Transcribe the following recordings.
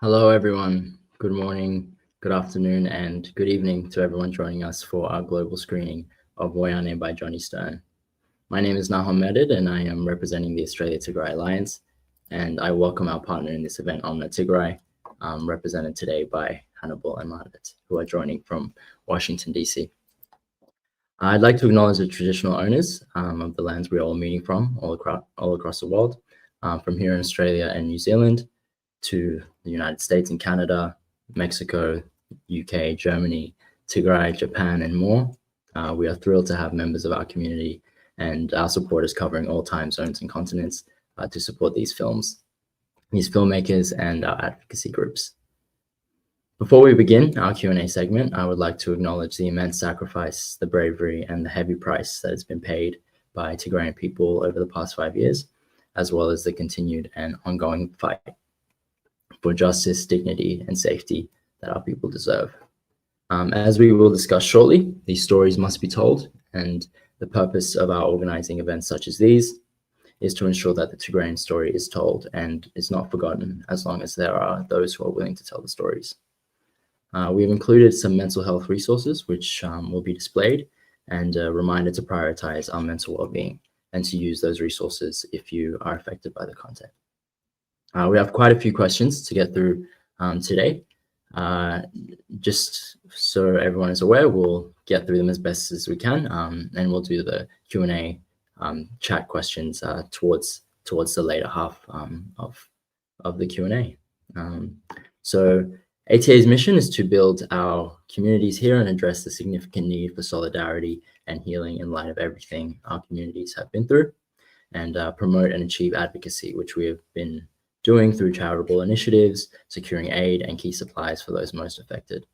Hello, everyone. Good morning, good afternoon, and good evening to everyone joining us for our global screening of WOYANE by Jonny Stern. My name is Nahom Medid, and I am representing the Australia Tigray Alliance, and I welcome our partner in this event, OMNA Tigray, represented today by Hannibal and Margaret, who are joining from Washington, D.C. I'd like to acknowledge the traditional owners of the lands we are all meeting from all across the world, from here in Australia and New Zealand, to the United States and Canada, Mexico, UK, Germany, Tigray, Japan, and more. We are thrilled to have members of our community and our supporters covering all time zones and continents to support these filmmakers, and our advocacy groups. Before we begin our Q&A segment, I would like to acknowledge the immense sacrifice, the bravery, and the heavy price that has been paid by Tigrayan people over the past 5 years, as well as the continued and ongoing fight for justice, dignity, and safety that our people deserve. As we will discuss shortly, these stories must be told, and the purpose of our organizing events such as these is to ensure that the Tigrayan story is told and is not forgotten, as long as there are those who are willing to tell the stories. We've included some mental health resources which will be displayed, and a reminder to prioritize our mental well-being and to use those resources if you are affected by the content. We have quite a few questions to get through today. Just so everyone is aware, we'll get through them as best as we can, and we'll do the Q&A chat questions towards the later half of the Q&A. So ATA's mission is to build our communities here and address the significant need for solidarity and healing in light of everything our communities have been through, and promote and achieve advocacy, which we have been doing through charitable initiatives, securing aid and key supplies for those most affected.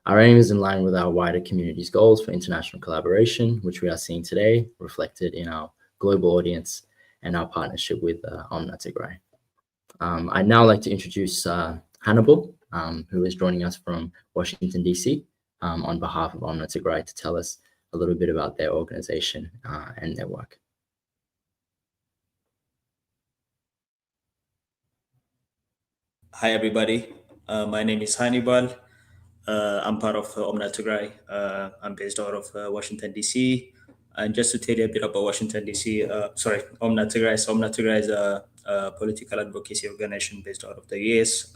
Our aim is in line with our wider community's goals for international collaboration, which we are seeing today reflected in our global audience and our partnership with OMNA Tigray. I'd now like to introduce Hannibal, who is joining us from Washington, D.C. On behalf of OMNA Tigray to tell us a little bit about their organization and their work. Hi, everybody. My name is Hannibal. I'm part of OMNA Tigray. I'm based out of Washington, D.C. And just to tell you a bit about Washington, D.C., OMNA Tigray. So OMNA Tigray is a political advocacy organization based out of the U.S.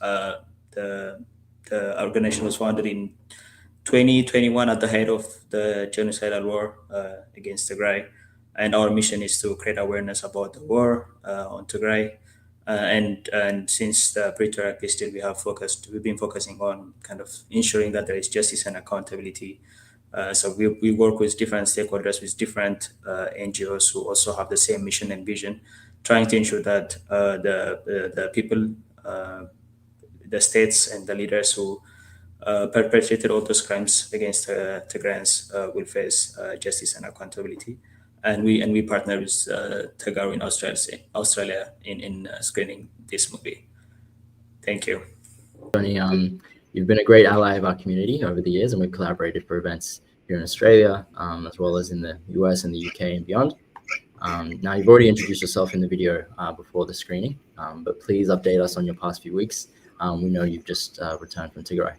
The organization was founded in 2021 at the height of the genocidal war against Tigray. And our mission is to create awareness about the war on Tigray. And since the Pretoria peace deal, we've been focusing on kind of ensuring that there is justice and accountability. So we work with different stakeholders, with different NGOs who also have the same mission and vision, trying to ensure that the people, the states, and the leaders who perpetrated all those crimes against Tigrayans will face justice and accountability. And we partner with Tigray in Australia in screening this movie. Thank you. Jonny, you've been a great ally of our community over the years, and we've collaborated for events here in Australia, as well as in the US and the UK and beyond. Now, you've already introduced yourself in the video before the screening, but please update us on your past few weeks. We know you've just returned from Tigray.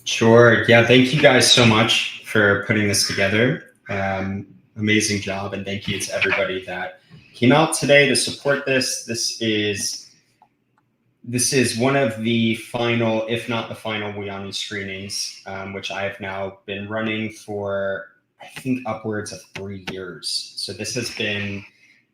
Sure. Yeah, thank you guys so much for putting this together. Amazing job, and thank you to everybody that came out today to support this. This is one of the final, if not the final, WOYANE screenings, which I have now been running for, I think, upwards of 3 years. So this has been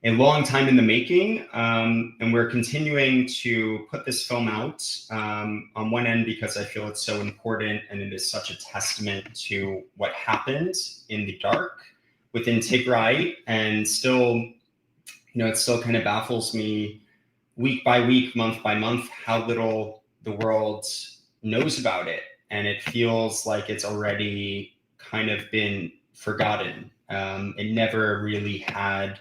a long time in the making, and we're continuing to put this film out on one end because I feel it's so important, and it is such a testament to what happened in the dark within Tigray, and still, it still kind of baffles me week by week, month by month, how little the world knows about it. And it feels like it's already kind of been forgotten. It never really had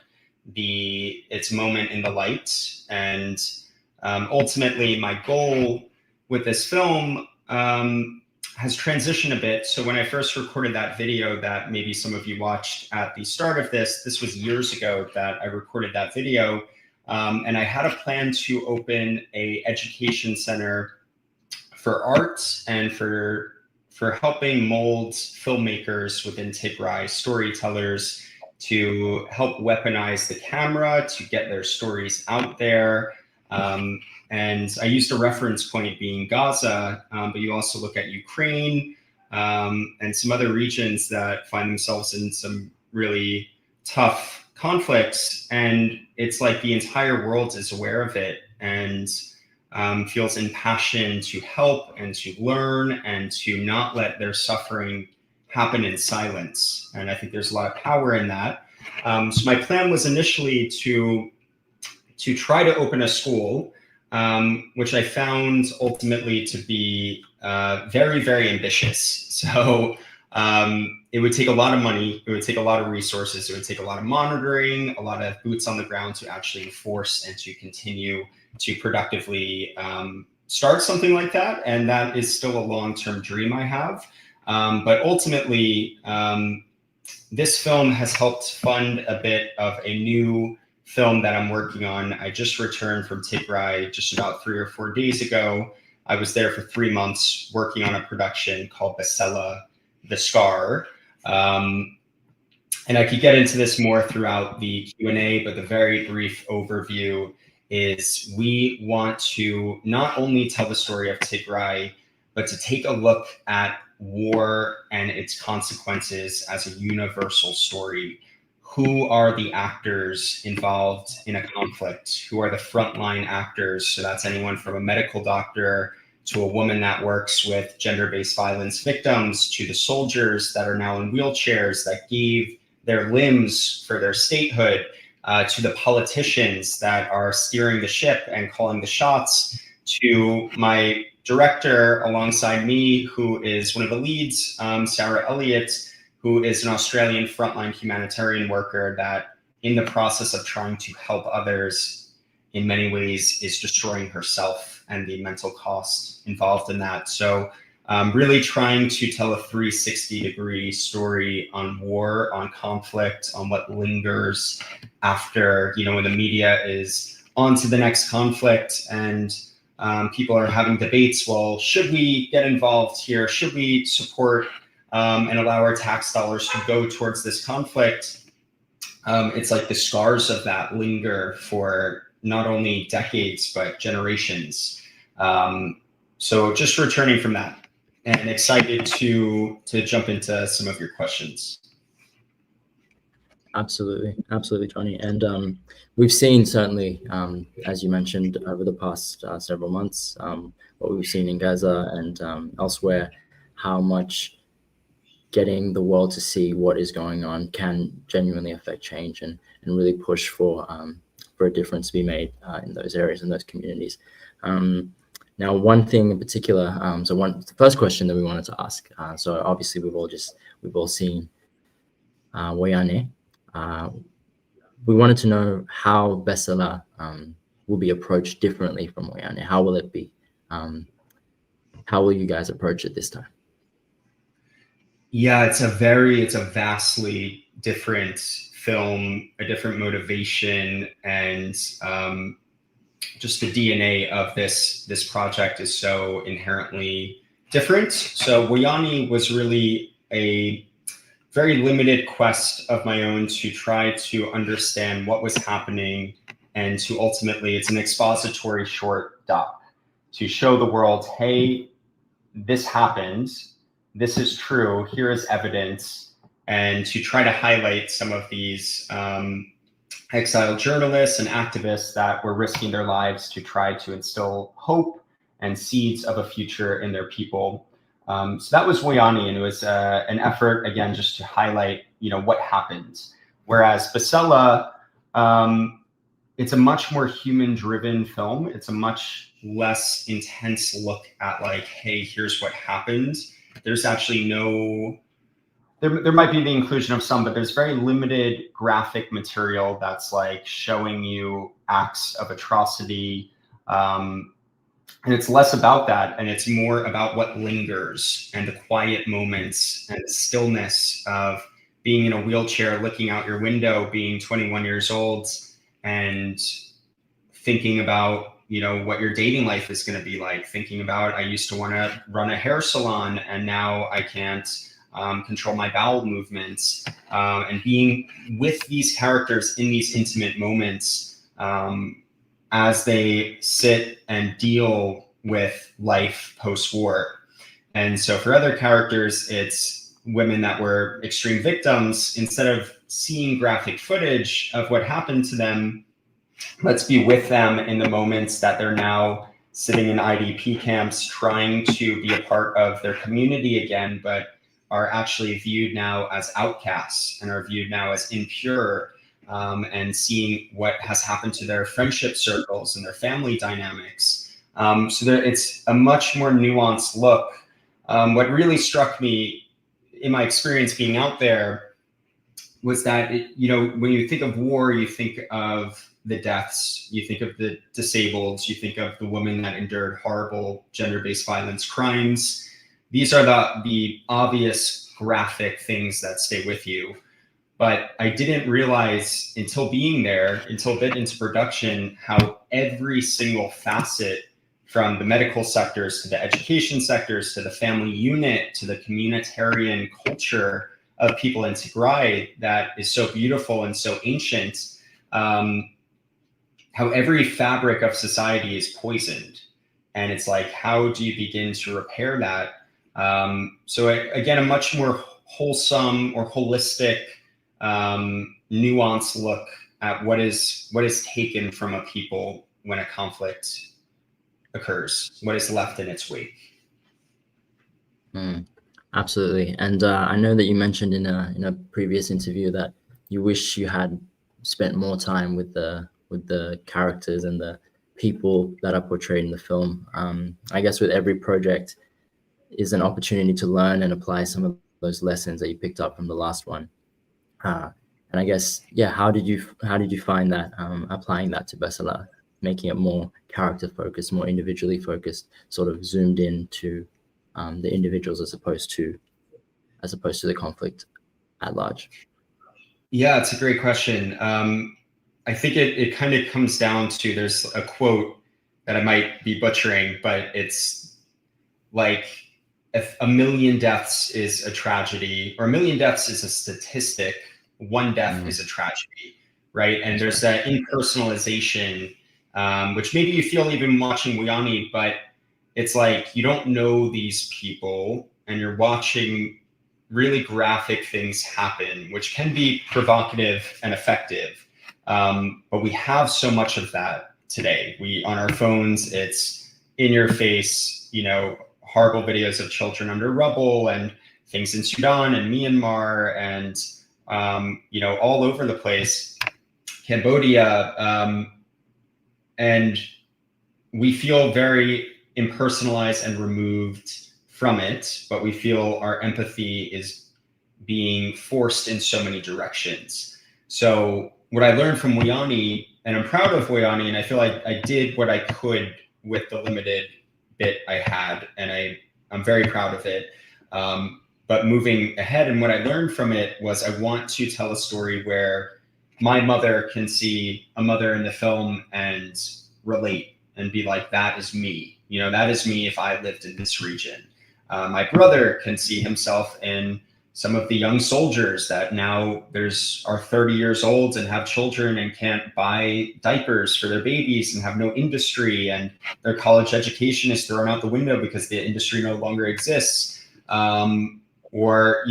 its moment in the light. And ultimately, my goal with this film has transitioned a bit. So when I first recorded that video that maybe some of you watched at the start of this was years ago that I recorded that video. And I had a plan to open a education center for art and for helping mold filmmakers within Tigray, storytellers, to help weaponize the camera, to get their stories out there. And I used a reference point being Gaza, but you also look at Ukraine and some other regions that find themselves in some really tough conflicts. And it's like the entire world is aware of it and feels impassioned to help and to learn and to not let their suffering happen in silence. And I think there's a lot of power in that. So my plan was initially to try to open a school, which I found ultimately to be very, very ambitious. So it would take a lot of money, it would take a lot of resources, it would take a lot of monitoring, a lot of boots on the ground to actually enforce and to continue to productively start something like that. And that is still a long-term dream I have. But ultimately, this film has helped fund a bit of a new film that I'm working on. I just returned from Tigray just about 3 or 4 days ago. I was there for 3 months working on a production called Besela, The Scar. And I could get into this more throughout the Q&A, but the very brief overview is we want to not only tell the story of Tigray, but to take a look at war and its consequences as a universal story. Who are the actors involved in a conflict? Who are the frontline actors? So that's anyone from a medical doctor to a woman that works with gender-based violence victims, to the soldiers that are now in wheelchairs that gave their limbs for their statehood, to the politicians that are steering the ship and calling the shots, to my director alongside me, who is one of the leads, Sarah Elliott, who is an Australian frontline humanitarian worker that in the process of trying to help others in many ways is destroying herself and the mental cost involved in that. So really trying to tell a 360-degree story on war, on conflict, on what lingers after, when the media is on to the next conflict and people are having debates. Well, should we get involved here? Should we support and allow our tax dollars to go towards this conflict? It's like the scars of that linger for not only decades, but generations. So just returning from that and excited to jump into some of your questions. Absolutely, Jonny. And we've seen certainly, as you mentioned, over the past several months, what we've seen in Gaza and elsewhere, how much getting the world to see what is going on can genuinely affect change and really push for a difference to be made in those areas, in those communities. Now, one thing in particular, the first question that we wanted to ask, so obviously we've all seen WOYANE. We wanted to know how Besela will be approached differently from WOYANE. How will it be? How will you guys approach it this time? Yeah, it's a vastly different film, a different motivation, and just the DNA of this project is so inherently different. So WOYANE was really a very limited quest of my own to try to understand what was happening and to ultimately, it's an expository short doc to show the world, hey, this happened, this is true, here is evidence, and to try to highlight some of these exiled journalists and activists that were risking their lives to try to instill hope and seeds of a future in their people. So that was WOYANE, and it was an effort, again, just to highlight, what happened. Whereas Besela, it's a much more human-driven film. It's a much less intense look at like, hey, here's what happened. There's actually there might be the inclusion of some, but there's very limited graphic material that's like showing you acts of atrocity. And it's less about that, and it's more about what lingers and the quiet moments and the stillness of being in a wheelchair, looking out your window, being 21 years old, and thinking about, what your dating life is going to be like, thinking about, I used to want to run a hair salon and now I can't control my bowel movements, and being with these characters in these intimate moments as they sit and deal with life post-war. And so for other characters, it's women that were extreme victims. Instead of seeing graphic footage of what happened to them, let's be with them in the moments that they're now sitting in IDP camps, trying to be a part of their community again, but are actually viewed now as outcasts and are viewed now as impure, and seeing what has happened to their friendship circles and their family dynamics. So it's a much more nuanced look. What really struck me in my experience being out there was that, when you think of war, you think of the deaths, you think of the disabled, you think of the women that endured horrible gender-based violence crimes. These are the obvious graphic things that stay with you. But I didn't realize until being there, until a bit into production, how every single facet, from the medical sectors to the education sectors to the family unit to the communitarian culture of people in Tigray that is so beautiful and so ancient, how every fabric of society is poisoned. And it's like, how do you begin to repair that? So again, a much more wholesome or holistic, nuanced look at what is taken from a people when a conflict occurs, what is left in its wake. Absolutely. And I know that you mentioned in a previous interview that you wish you had spent more time with the characters and the people that are portrayed in the film. I guess with every project is an opportunity to learn and apply some of those lessons that you picked up from the last one. And I guess, how did you find that applying that to Besela, making it more character focused, more individually focused, sort of zoomed in to the individuals as opposed to the conflict at large? Yeah, it's a great question. I think it kind of comes down to, there's a quote that I might be butchering, but it's like, if a million deaths is a tragedy, or a million deaths is a statistic, one death is a tragedy, right? And there's that impersonalization, which maybe you feel even watching WOYANE, but it's like, you don't know these people and you're watching really graphic things happen, which can be provocative and effective. But we have so much of that today. On our phones, it's in your face, horrible videos of children under rubble and things in Sudan and Myanmar and, all over the place, Cambodia. And we feel very impersonalized and removed from it, but we feel our empathy is being forced in so many directions. So what I learned from WOYANE, and I'm proud of WOYANE, and I feel like I did what I could with the limited bit I had, and I'm very proud of it. But moving ahead, and what I learned from it was, I want to tell a story where my mother can see a mother in the film and relate and be like, that is me. That is me if I lived in this region. My brother can see himself in some of the young soldiers that now are 30 years old and have children and can't buy diapers for their babies and have no industry, and their college education is thrown out the window because the industry no longer exists. Or,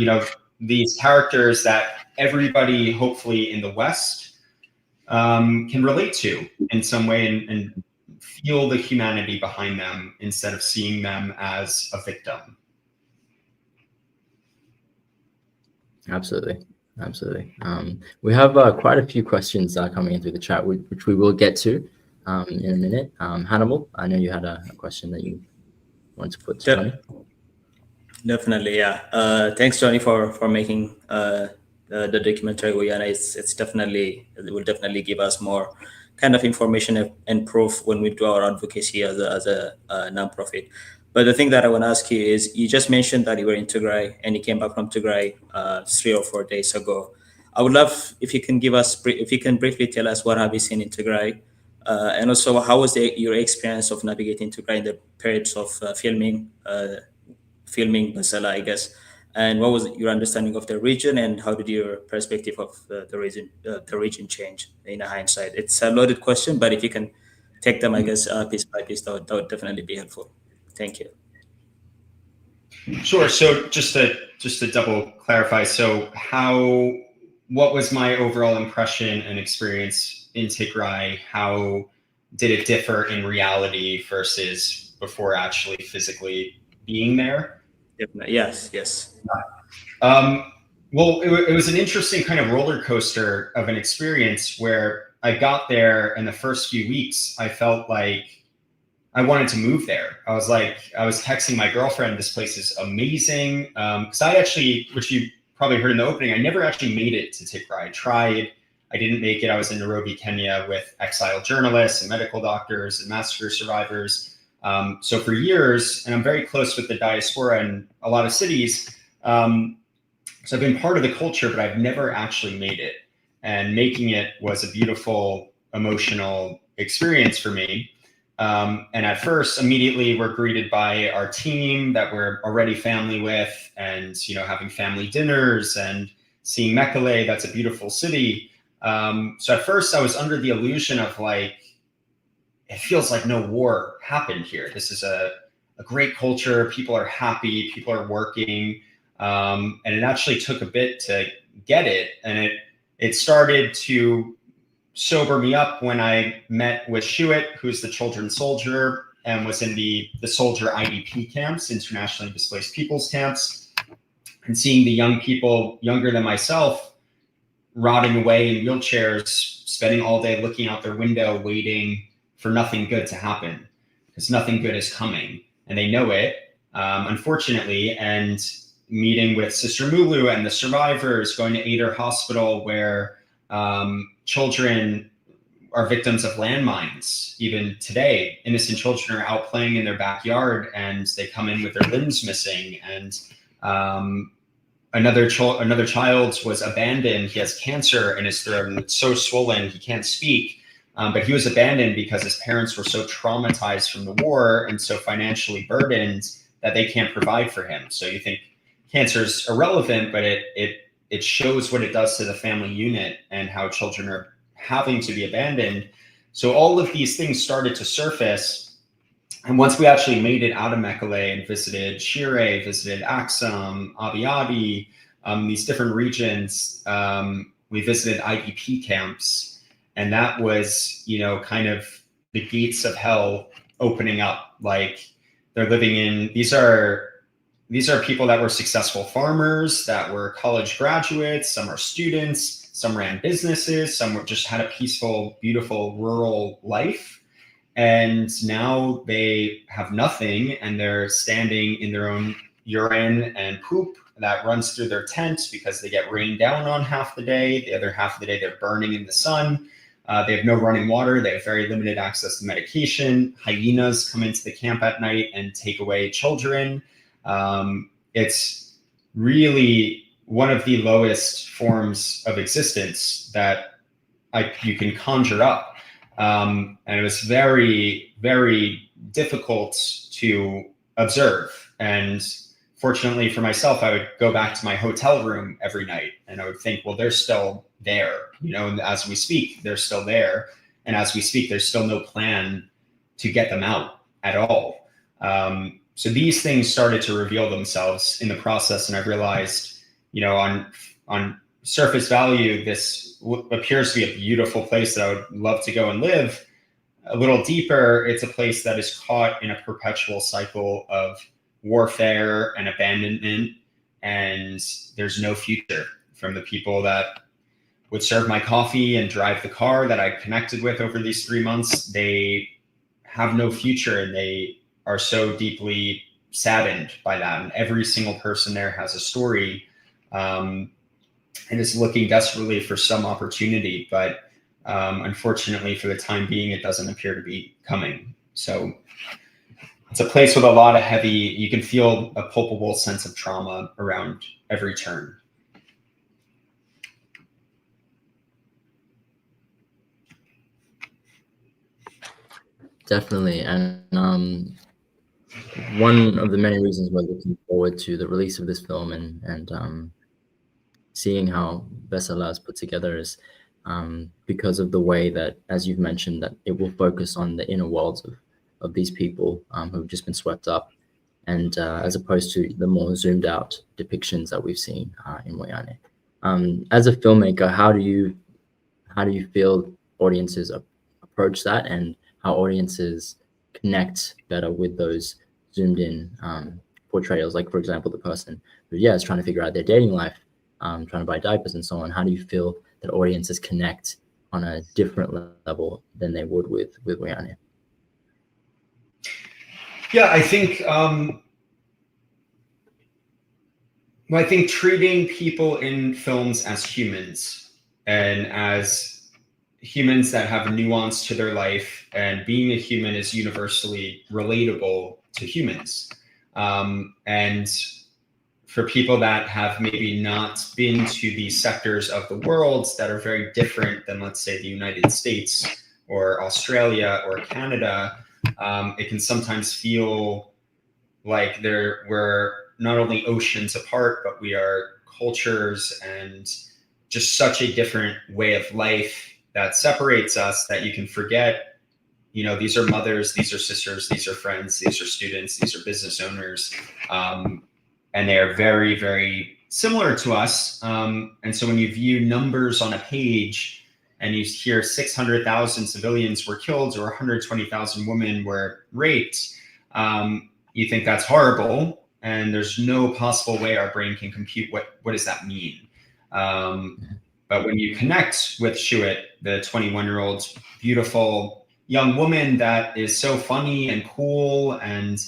these characters that everybody, hopefully in the West, can relate to in some way and feel the humanity behind them instead of seeing them as a victim. Absolutely. We have quite a few questions coming in through the chat, which we will get to in a minute. Hannibal, I know you had a question that you want to put to Jonny. Definitely, yeah. Thanks, Jonny, for making the documentary WOYANE. It will definitely give us more kind of information and proof when we do our advocacy as a nonprofit. But the thing that I want to ask you is, you just mentioned that you were in Tigray and you came back from Tigray 3 or 4 days ago. I would love if you can briefly tell us what have you seen in Tigray, And also, how was your experience of navigating Tigray in the periods of filming Besela, I guess? And what was your understanding of the region, and how did your perspective of the region change in hindsight? It's a loaded question, but if you can take them, I guess, piece by piece, that would definitely be helpful. Thank you. Sure. So just to double clarify, so what was my overall impression and experience in Tigray? How did it differ in reality versus before actually physically being there? Definitely. Yes. Well, it was an interesting kind of roller coaster of an experience where I got there, and the first few weeks I felt like I wanted to move there. I was texting my girlfriend, this place is amazing. Because I actually, which you probably heard in the opening, I never actually made it to Tigray. I tried, I didn't make it. I was in Nairobi, Kenya with exiled journalists and medical doctors and massacre survivors. So for years, and I'm very close with the diaspora in a lot of cities. So I've been part of the culture, but I've never actually made it. And making it was a beautiful, emotional experience for me. And at first, immediately we're greeted by our team that we're already family with, and having family dinners and seeing Mekelle. That's a beautiful city. So at first, I was under the illusion of it feels like no war happened here. This is a great culture. People are happy. People are working. And it actually took a bit to get it, and it started to sober me up when I met with Shuit, who's the children's soldier, and was in the soldier IDP camps, internationally displaced peoples camps, and seeing the young people younger than myself rotting away in wheelchairs, spending all day looking out their window, waiting for nothing good to happen, because nothing good is coming, and they know it, unfortunately. And meeting with Sister Mulu and the survivors, going to Ader Hospital, where children are victims of landmines. Even today, innocent children are out playing in their backyard, and they come in with their limbs missing. And another child was abandoned. He has cancer in his throat, and it's so swollen he can't speak. But he was abandoned because his parents were so traumatized from the war and so financially burdened that they can't provide for him. So you think cancer is irrelevant, but it shows what it does to the family unit and how children are having to be abandoned. So all of these things started to surface. And once we actually made it out of Mekelle and visited Shire, visited Axum, Abiyabi, these different regions, we visited IDP camps. And that was, kind of the gates of hell opening up. They're living in, these are people that were successful farmers, that were college graduates, some are students, some ran businesses, some just had a peaceful, beautiful rural life. And now they have nothing, and they're standing in their own urine and poop that runs through their tents because they get rained down on half the day. The other half of the day, they're burning in the sun. They have no running water. They have very limited access to medication. Hyenas come into the camp at night and take away children. It's really one of the lowest forms of existence that you can conjure up. And it was very, very difficult to observe. And fortunately for myself, I would go back to my hotel room every night, and I would think, well, they're still there, and as we speak, they're still there. And as we speak, there's still no plan to get them out at all. So these things started to reveal themselves in the process, and I realized, on surface value, this appears to be a beautiful place that I would love to go and live. A little deeper, it's a place that is caught in a perpetual cycle of warfare and abandonment, and there's no future from the people that would serve my coffee and drive the car that I connected with over these 3 months. They have no future, and they are so deeply saddened by that. And every single person there has a story, and is looking desperately for some opportunity. But unfortunately, for the time being, it doesn't appear to be coming. So it's a place with a lot of heavy, you can feel a palpable sense of trauma around every turn. Definitely. And one of the many reasons we're looking forward to the release of this film and seeing how Besela is put together is because of the way that, as you've mentioned, that it will focus on the inner worlds of these people who've just been swept up, and as opposed to the more zoomed out depictions that we've seen in WOYANE. As a filmmaker, how do you feel audiences approach that, and how audiences connect better with those zoomed in portrayals? Like, for example, the person who is trying to figure out their dating life, trying to buy diapers and so on. How do you feel that audiences connect on a different level than they would with WOYANE? Yeah, I think I think treating people in films as humans and as humans that have nuance to their life, and being a human is universally relatable to humans. And for people that have maybe not been to these sectors of the world that are very different than, let's say, the United States or Australia or Canada, it can sometimes feel like we're not only oceans apart, but we are cultures and just such a different way of life that separates us, that you can forget, these are mothers, these are sisters, these are friends, these are students, these are business owners. And they are very, very similar to us. And so when you view numbers on a page and you hear 600,000 civilians were killed or 120,000 women were raped, you think that's horrible. And there's no possible way our brain can compute what does that mean. But when you connect with Shuit, the 21-year-old beautiful young woman that is so funny and cool, and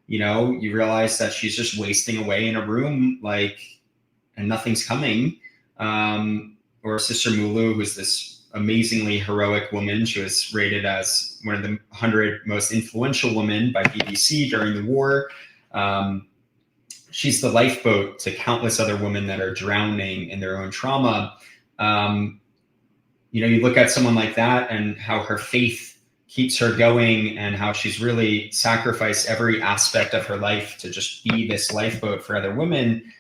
you realize that she's just wasting away in a room, and nothing's coming. Or Sister Mulu, who's this amazingly heroic woman. She was rated as one of the 100 most influential women by BBC during the war. She's the lifeboat to countless other women that are drowning in their own trauma. You look at someone like that and how her faith keeps her going, and how she's really sacrificed every aspect of her life to just be this lifeboat for other women.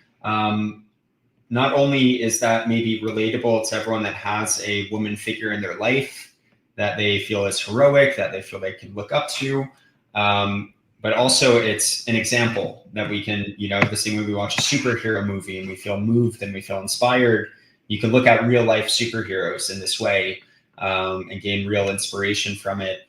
Not only is that maybe relatable to everyone that has a woman figure in their life that they feel is heroic, that they feel they can look up to, but also it's an example that we can, the same way we watch a superhero movie and we feel moved and we feel inspired, you can look at real life superheroes in this way and gain real inspiration from it.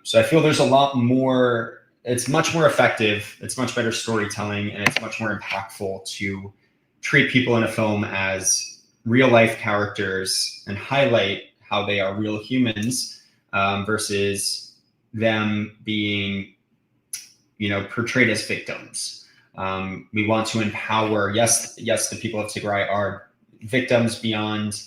So I feel there's a lot more, it's much more effective, it's much better storytelling, and it's much more impactful to treat people in a film as real life characters and highlight how they are real humans versus them being, portrayed as victims. We want to empower, yes, the people of Tigray are victims beyond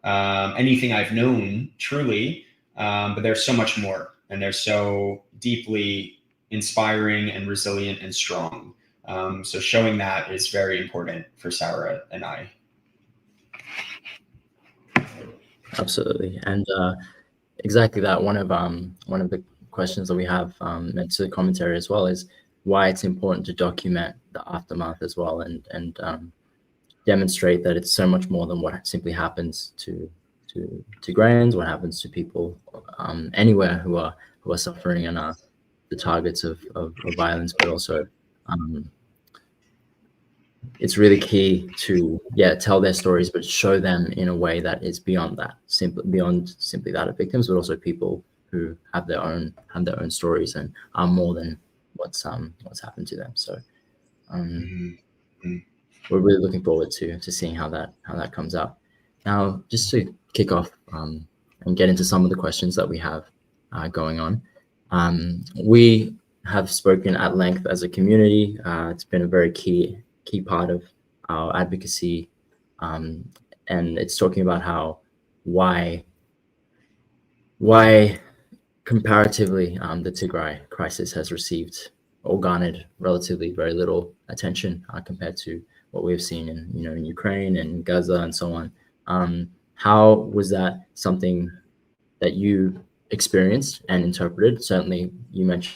anything I've known, truly, but there's so much more, and they're so deeply inspiring and resilient and strong. So showing that is very important for Sarah and I. Absolutely, and exactly that. One of the questions that we have meant to the commentary as well is why it's important to document the aftermath as well, and demonstrate that it's so much more than what simply happens to Tigrayans, what happens to people anywhere who are suffering and are the targets of violence, but also it's really key to tell their stories, but show them in a way that is beyond that, beyond simply that of victims, but also people who have their own stories and are more than what's happened to them. So we're really looking forward to seeing how that comes out. Now, just to kick off and get into some of the questions that we have going on, we have spoken at length as a community. It's been a very key part of our advocacy, and it's talking about why comparatively the Tigray crisis has received or garnered relatively very little attention compared to what we've seen in Ukraine and Gaza and so on. How was that something that you experienced and interpreted. Certainly, you mentioned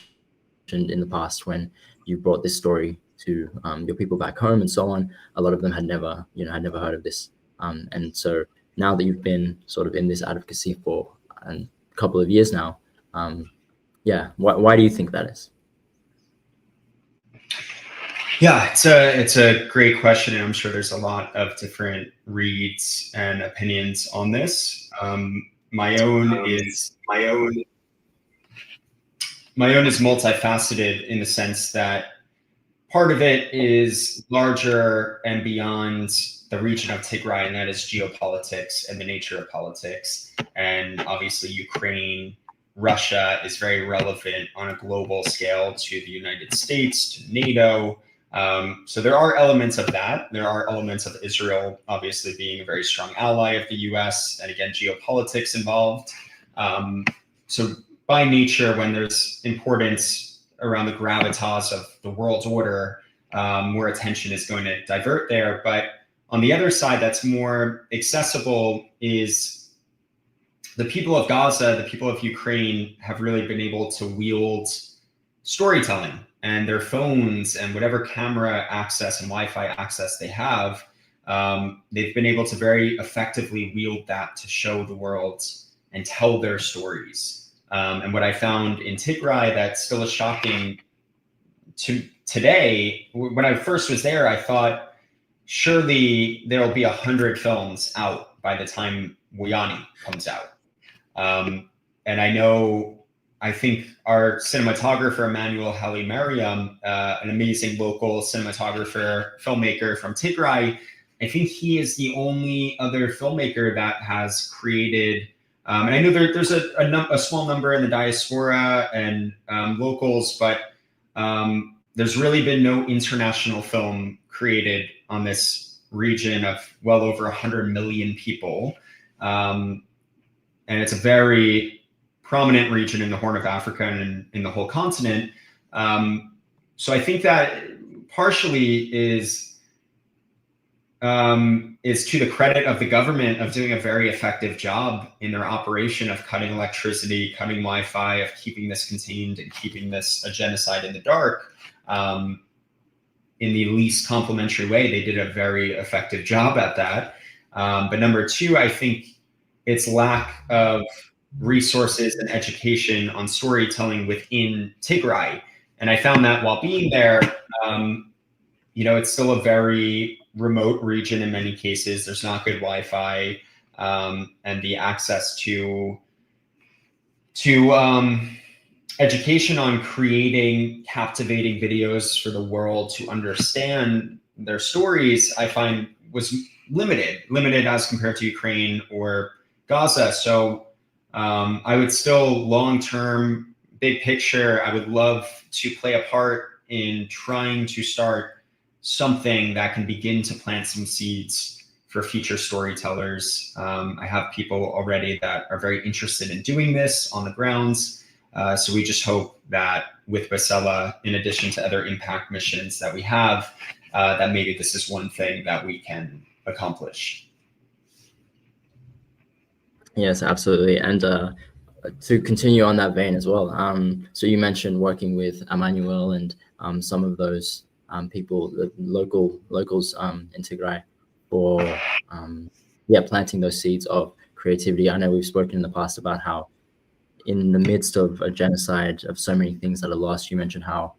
in the past when you brought this story to your people back home and so on, a lot of them had never heard of this. And so now that you've been sort of in this advocacy for a couple of years now, why do you think that is? Yeah, it's a great question, and I'm sure there's a lot of different reads and opinions on this. My own is multifaceted in the sense that part of it is larger and beyond the region of Tigray, and that is geopolitics and the nature of politics. And obviously, Ukraine, Russia is very relevant on a global scale to the United States, to NATO. So there are elements of that. There are elements of Israel, obviously being a very strong ally of the US, and again, geopolitics involved. So by nature, when there's importance around the gravitas of the world order, more attention is going to divert there. But on the other side, that's more accessible is the people of Gaza, the people of Ukraine have really been able to wield storytelling and their phones and whatever camera access and Wi-Fi access they have. They've been able to very effectively wield that to show the world and tell their stories. And what I found in Tigray that's still is shocking to today, when I first was there, I thought surely there will be 100 films out by the time WOYANE comes out. And I think our cinematographer, Emmanuel Haile Mariam, an amazing local cinematographer, filmmaker from Tigray, I think he is the only other filmmaker that has created, and I know there's a small number in the diaspora and locals, but there's really been no international film created on this region of well over 100 million people. And it's a very prominent region in the Horn of Africa and in the whole continent. So I think that partially is to the credit of the government of doing a very effective job in their operation of cutting electricity, cutting Wi-Fi, of keeping this contained and keeping this a genocide in the dark. In the least complimentary way, they did a very effective job at that. But number two, I think it's lack of resources and education on storytelling within Tigray. And I found that while being there, it's still a very remote region in many cases. There's not good Wi-Fi, and the access to education on creating captivating videos for the world to understand their stories, I find was limited as compared to Ukraine or Gaza. So I would still long-term, big picture, I would love to play a part in trying to start something that can begin to plant some seeds for future storytellers. I have people already that are very interested in doing this on the grounds. So we just hope that with Besela, in addition to other impact missions that we have, that maybe this is one thing that we can accomplish. Yes, absolutely. And to continue on that vein as well, so you mentioned working with Emmanuel and some of those people, the locals in Tigray, for planting those seeds of creativity. I know we've spoken in the past about how in the midst of a genocide of so many things that are lost, you mentioned how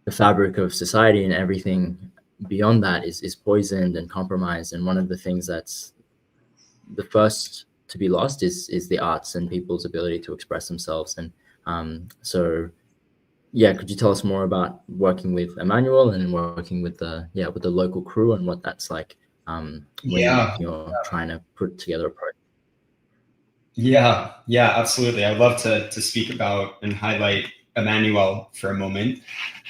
the fabric of society and everything beyond that is poisoned and compromised. And one of the things that's the first to be lost is the arts and people's ability to express themselves. And could you tell us more about working with Emmanuel and working with the local crew and what that's like when you're trying to put together a project? Yeah, absolutely. I'd love to speak about and highlight Emmanuel for a moment.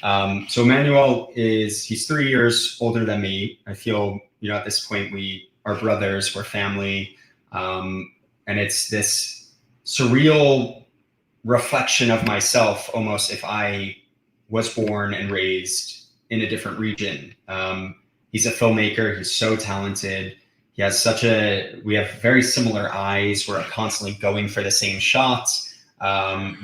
So Emmanuel he's 3 years older than me. I feel, at this point we are brothers, we're family. And it's this surreal reflection of myself, almost if I was born and raised in a different region. He's a filmmaker. He's so talented. he has we have very similar eyes. We're constantly going for the same shots.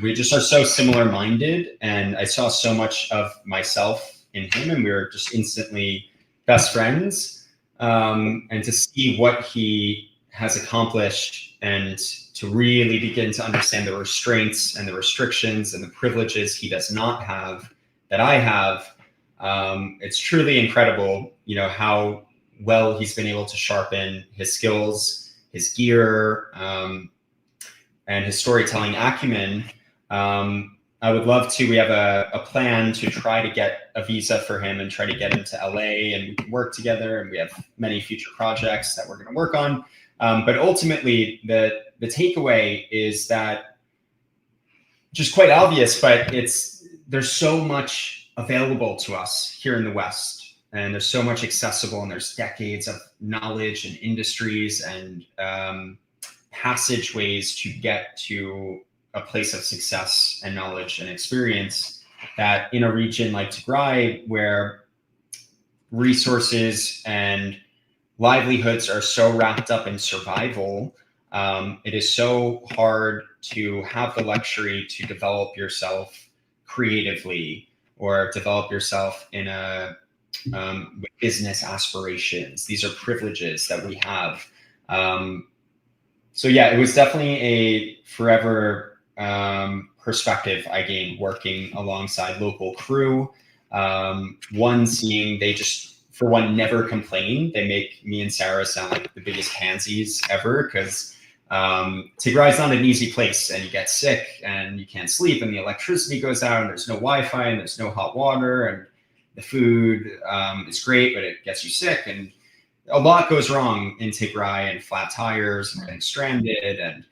We just are so similar minded, and I saw so much of myself in him, and we were just instantly best friends. And to see what he has accomplished and to really begin to understand the restraints and the restrictions and the privileges he does not have that I have, it's truly incredible, how well he's been able to sharpen his skills, his gear, and his storytelling acumen. I would love to, we have a plan to try to get a visa for him and try to get him to LA, and we can work together, and we have many future projects that we're going to work on. But ultimately, the takeaway is that, just quite obvious, but there's so much available to us here in the West, and there's so much accessible, and there's decades of knowledge and industries and passageways to get to a place of success and knowledge and experience, that in a region like Tigray, where resources and livelihoods are so wrapped up in survival, it is so hard to have the luxury to develop yourself creatively or develop yourself in with business aspirations. These are privileges that we have. So yeah, it was definitely a forever perspective I gained working alongside local crew. One, seeing they just, for one, never complain. They make me and Sarah sound like the biggest pansies ever, because Tigray is not an easy place, and you get sick and you can't sleep, and the electricity goes out, and there's no Wi-Fi, and there's no hot water, and the food is great, but it gets you sick, and a lot goes wrong in Tigray, and flat tires and getting stranded, and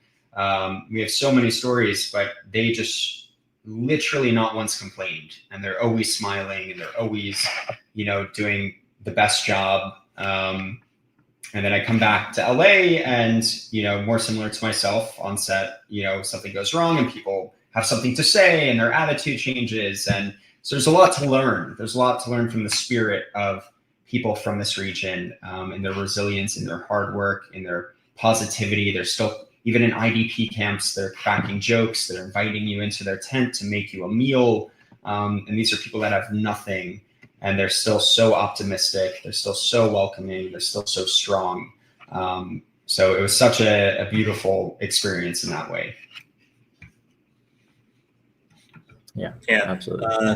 we have so many stories, but they just literally not once complained, and they're always smiling, and they're always, doing the best job. And then I come back to LA, and, more similar to myself on set, something goes wrong and people have something to say and their attitude changes. And so there's a lot to learn. There's a lot to learn from the spirit of people from this region, and their resilience, and their hard work, and their positivity. They're still, even in IDP camps, they're cracking jokes. They're inviting you into their tent to make you a meal. And these are people that have nothing, and they're still so optimistic. They're still so welcoming. They're still so strong. So it was such a beautiful experience in that way. Yeah, absolutely.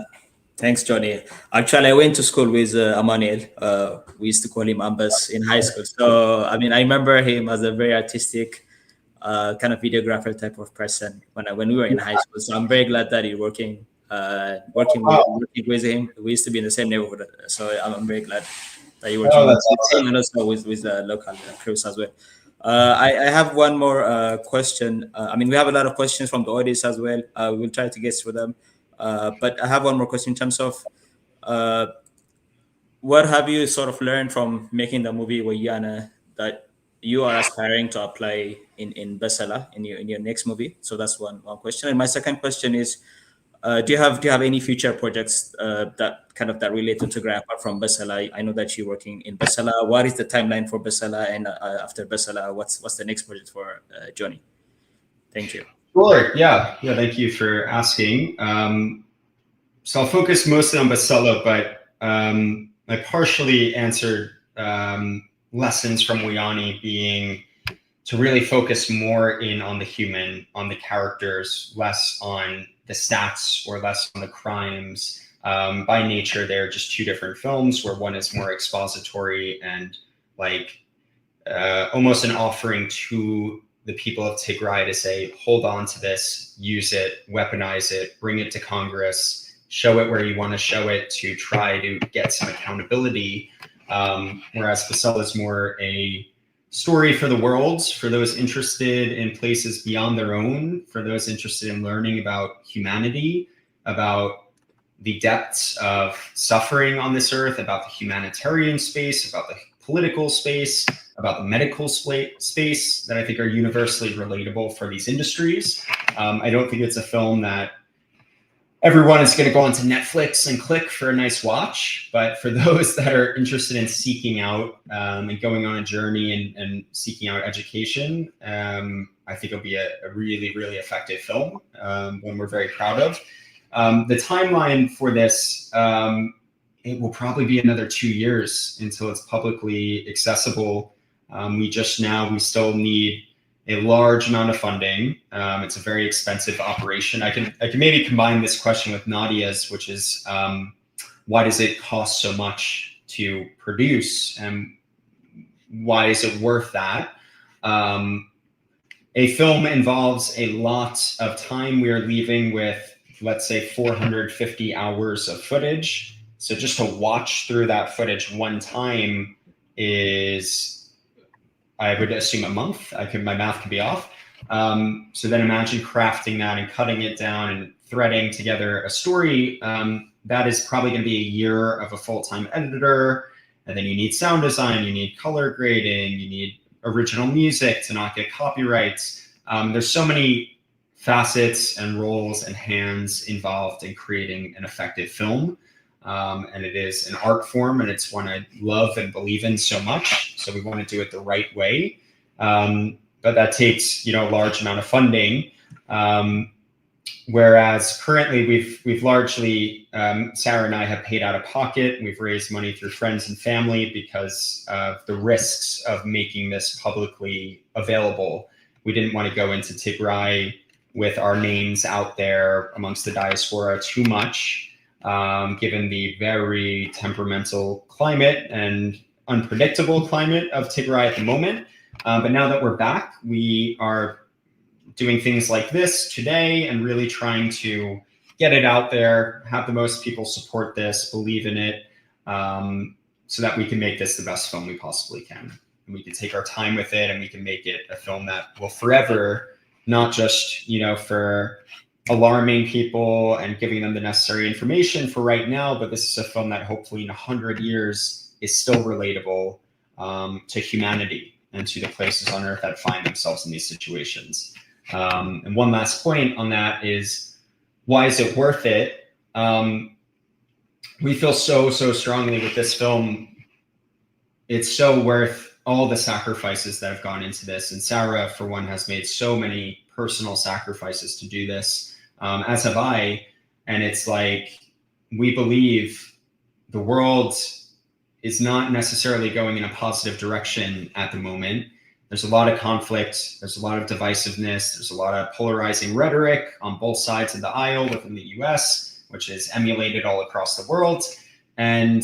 Thanks, Johnny. Actually, I went to school with Emmanuel. We used to call him Ambas in high school. So, I remember him as a very artistic kind of videographer type of person when we were in high school. So I'm very glad that you're working with him. We used to be in the same neighborhood. So I'm very glad that you're working with him, and also with the local crews as well. I have one more question. We have a lot of questions from the audience as well. We'll try to get through them. But I have one more question in terms of what have you sort of learned from making the movie WOYANE that you are aspiring to apply in Besela in your next movie? So that's one question. And my second question is, do you have any future projects that relate to Tigray apart from Besela? I know that you're working in Besela. What is the timeline for Besela, and after Besela, what's the next project for Jonny? Thank you. Sure. Yeah. Thank you for asking. So I'll focus mostly on Besela, but I partially answered lessons from WOYANE being to really focus more in on the human, on the characters, less on the stats or less on the crimes. By nature, they're just two different films, where one is more expository and almost an offering to the people of Tigray to say, hold on to this, use it, weaponize it, bring it to Congress, show it where you want to show it, to try to get some accountability. Whereas Besela is more a story for the world, for those interested in places beyond their own, for those interested in learning about humanity, about the depths of suffering on this earth, about the humanitarian space, about the political space, about the medical space that I think are universally relatable for these industries. I don't think it's a film that everyone is going to go onto Netflix and click for a nice watch. But for those that are interested in seeking out and going on a journey and seeking out education, I think it'll be a really, really effective film, one we're very proud of. The timeline for this, it will probably be another 2 years until it's publicly accessible. We still need a large amount of funding. It's a very expensive operation. I can maybe combine this question with Nadia's, which is why does it cost so much to produce, and why is it worth that? A film involves a lot of time. We are leaving with, let's say, 450 hours of footage. So just to watch through that footage one time is, I would assume, a month. My math could be off. So then imagine crafting that and cutting it down and threading together a story. That is probably going to be a year of a full-time editor. And then you need sound design, you need color grading, you need original music to not get copyrights. There's so many facets and roles and hands involved in creating an effective film. And it is an art form, and it's one I love and believe in so much. So we want to do it the right way. But that takes, a large amount of funding. Whereas currently we've largely, Sarah and I have paid out of pocket. We've raised money through friends and family because of the risks of making this publicly available. We didn't want to go into Tigray with our names out there amongst the diaspora too much, given the very temperamental climate and unpredictable climate of Tigray at the moment. But now that we're back, we are doing things like this today and really trying to get it out there, have the most people support this, believe in it, so that we can make this the best film we possibly can. And we can take our time with it, and we can make it a film that will forever, not just, for alarming people and giving them the necessary information for right now, but this is a film that hopefully in 100 years is still relatable to humanity and to the places on Earth that find themselves in these situations. And one last point on that is, why is it worth it? We feel so strongly with this film. It's so worth all the sacrifices that have gone into this. And Sarah, for one, has made so many personal sacrifices to do this, as have I. And it's like, we believe the world is not necessarily going in a positive direction at the moment. There's a lot of conflict, there's a lot of divisiveness, there's a lot of polarizing rhetoric on both sides of the aisle within the US, which is emulated all across the world. And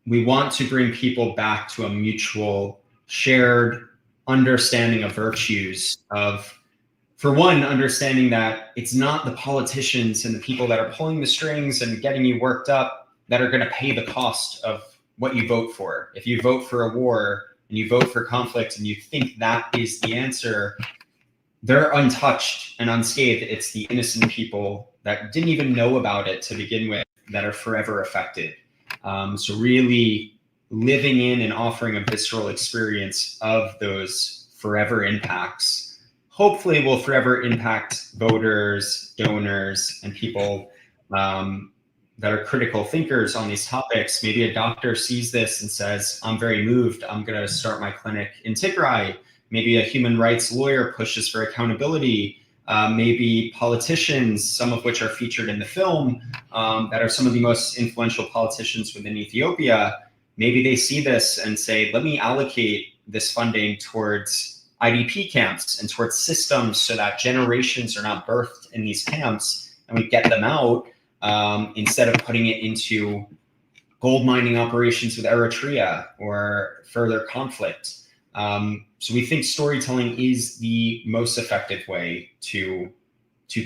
we want to bring people back to a mutual shared understanding of virtues, of, for one, understanding that it's not the politicians and the people that are pulling the strings and getting you worked up that are going to pay the cost of what you vote for. If you vote for a war and you vote for conflict and you think that is the answer, they're untouched and unscathed. It's the innocent people that didn't even know about it to begin with that are forever affected. So really living in and offering a visceral experience of those forever impacts, hopefully will forever impact voters, donors, and people that are critical thinkers on these topics. Maybe a doctor sees this and says, I'm very moved, I'm gonna start my clinic in Tigray. Maybe a human rights lawyer pushes for accountability. Maybe politicians, some of which are featured in the film, that are some of the most influential politicians within Ethiopia, maybe they see this and say, let me allocate this funding towards IDP camps and towards systems so that generations are not birthed in these camps and we get them out, instead of putting it into gold mining operations with Eritrea or further conflict. So we think storytelling is the most effective way to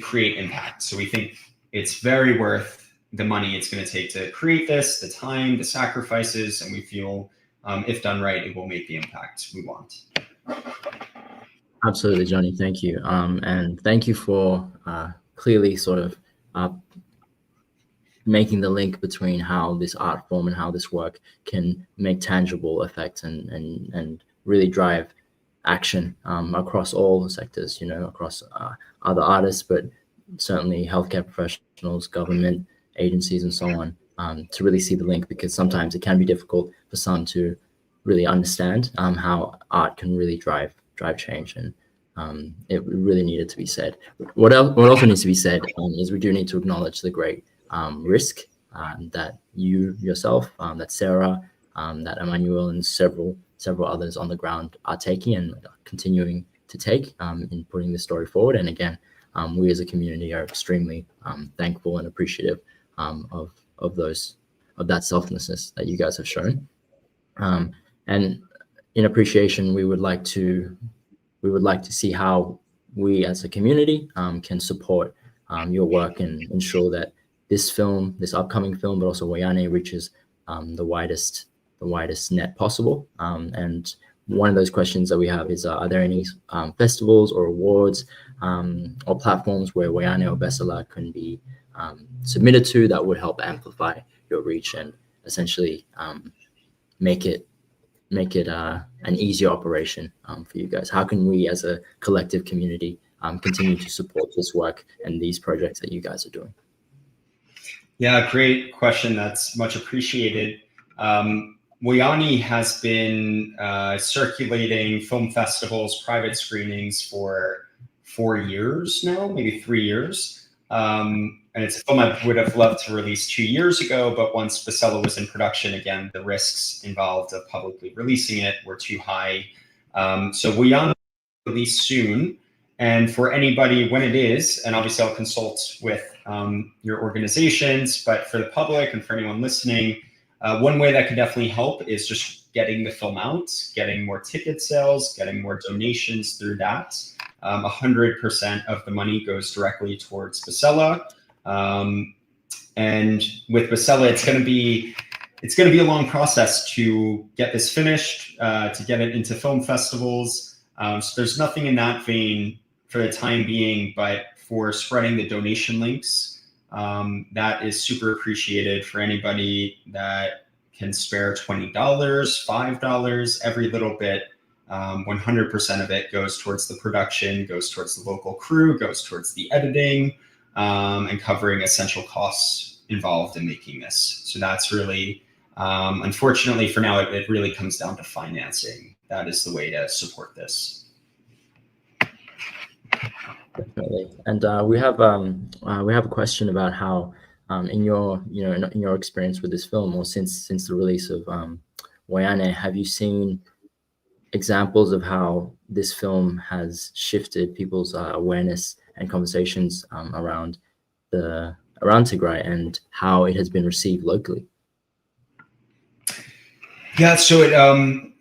create impact. So we think it's very worth the money it's going to take to create this, the time, the sacrifices, and we feel if done right, it will make the impact we want. Absolutely, Jonny. Thank you. And thank you for clearly sort of making the link between how this art form and how this work can make tangible effects and really drive action across all sectors, across other artists, but certainly healthcare professionals, government agencies, and so on, to really see the link, because sometimes it can be difficult for some to really understand how art can really drive change, and it really needed to be said. What also needs to be said is we do need to acknowledge the great risk that you yourself, that Sarah, that Emmanuel, and several others on the ground are taking and continuing to take in putting this story forward. And again, we as a community are extremely thankful and appreciative of that selflessness that you guys have shown. And in appreciation, we would like to see how we as a community can support your work and ensure that this upcoming film, but also WOYANE, reaches the widest net possible. And one of those questions that we have is, are there any festivals or awards or platforms where WOYANE or Besela can be submitted to that would help amplify your reach and essentially make it an easier operation for you guys? How can we as a collective community continue to support this work and these projects that you guys are doing? Yeah, great question. That's much appreciated. WOYANE has been circulating film festivals, private screenings for 4 years now, maybe 3 years. And it's a film I would have loved to release 2 years ago, but once Besela was in production, again, the risks involved of publicly releasing it were too high. So WOYANE will release soon. And for anybody, when it is, and obviously I'll consult with your organizations, but for the public and for anyone listening, one way that could definitely help is just getting the film out, getting more ticket sales, getting more donations through that. 100% of the money goes directly towards Besela. And with Besela, it's going to be a long process to get this finished, to get it into film festivals. So there's nothing in that vein for the time being, but for spreading the donation links, that is super appreciated. For anybody that can spare $20, $5, every little bit, 100% of it goes towards the production, goes towards the local crew, goes towards the editing, and covering essential costs involved in making this. So that's really, unfortunately for now, it really comes down to financing. That is the way to support this. Definitely. And we have a question about how, in your experience with this film, or since the release of WOYANE, have you seen examples of how this film has shifted people's awareness and conversations around Tigray, and how it has been received locally? Yeah, so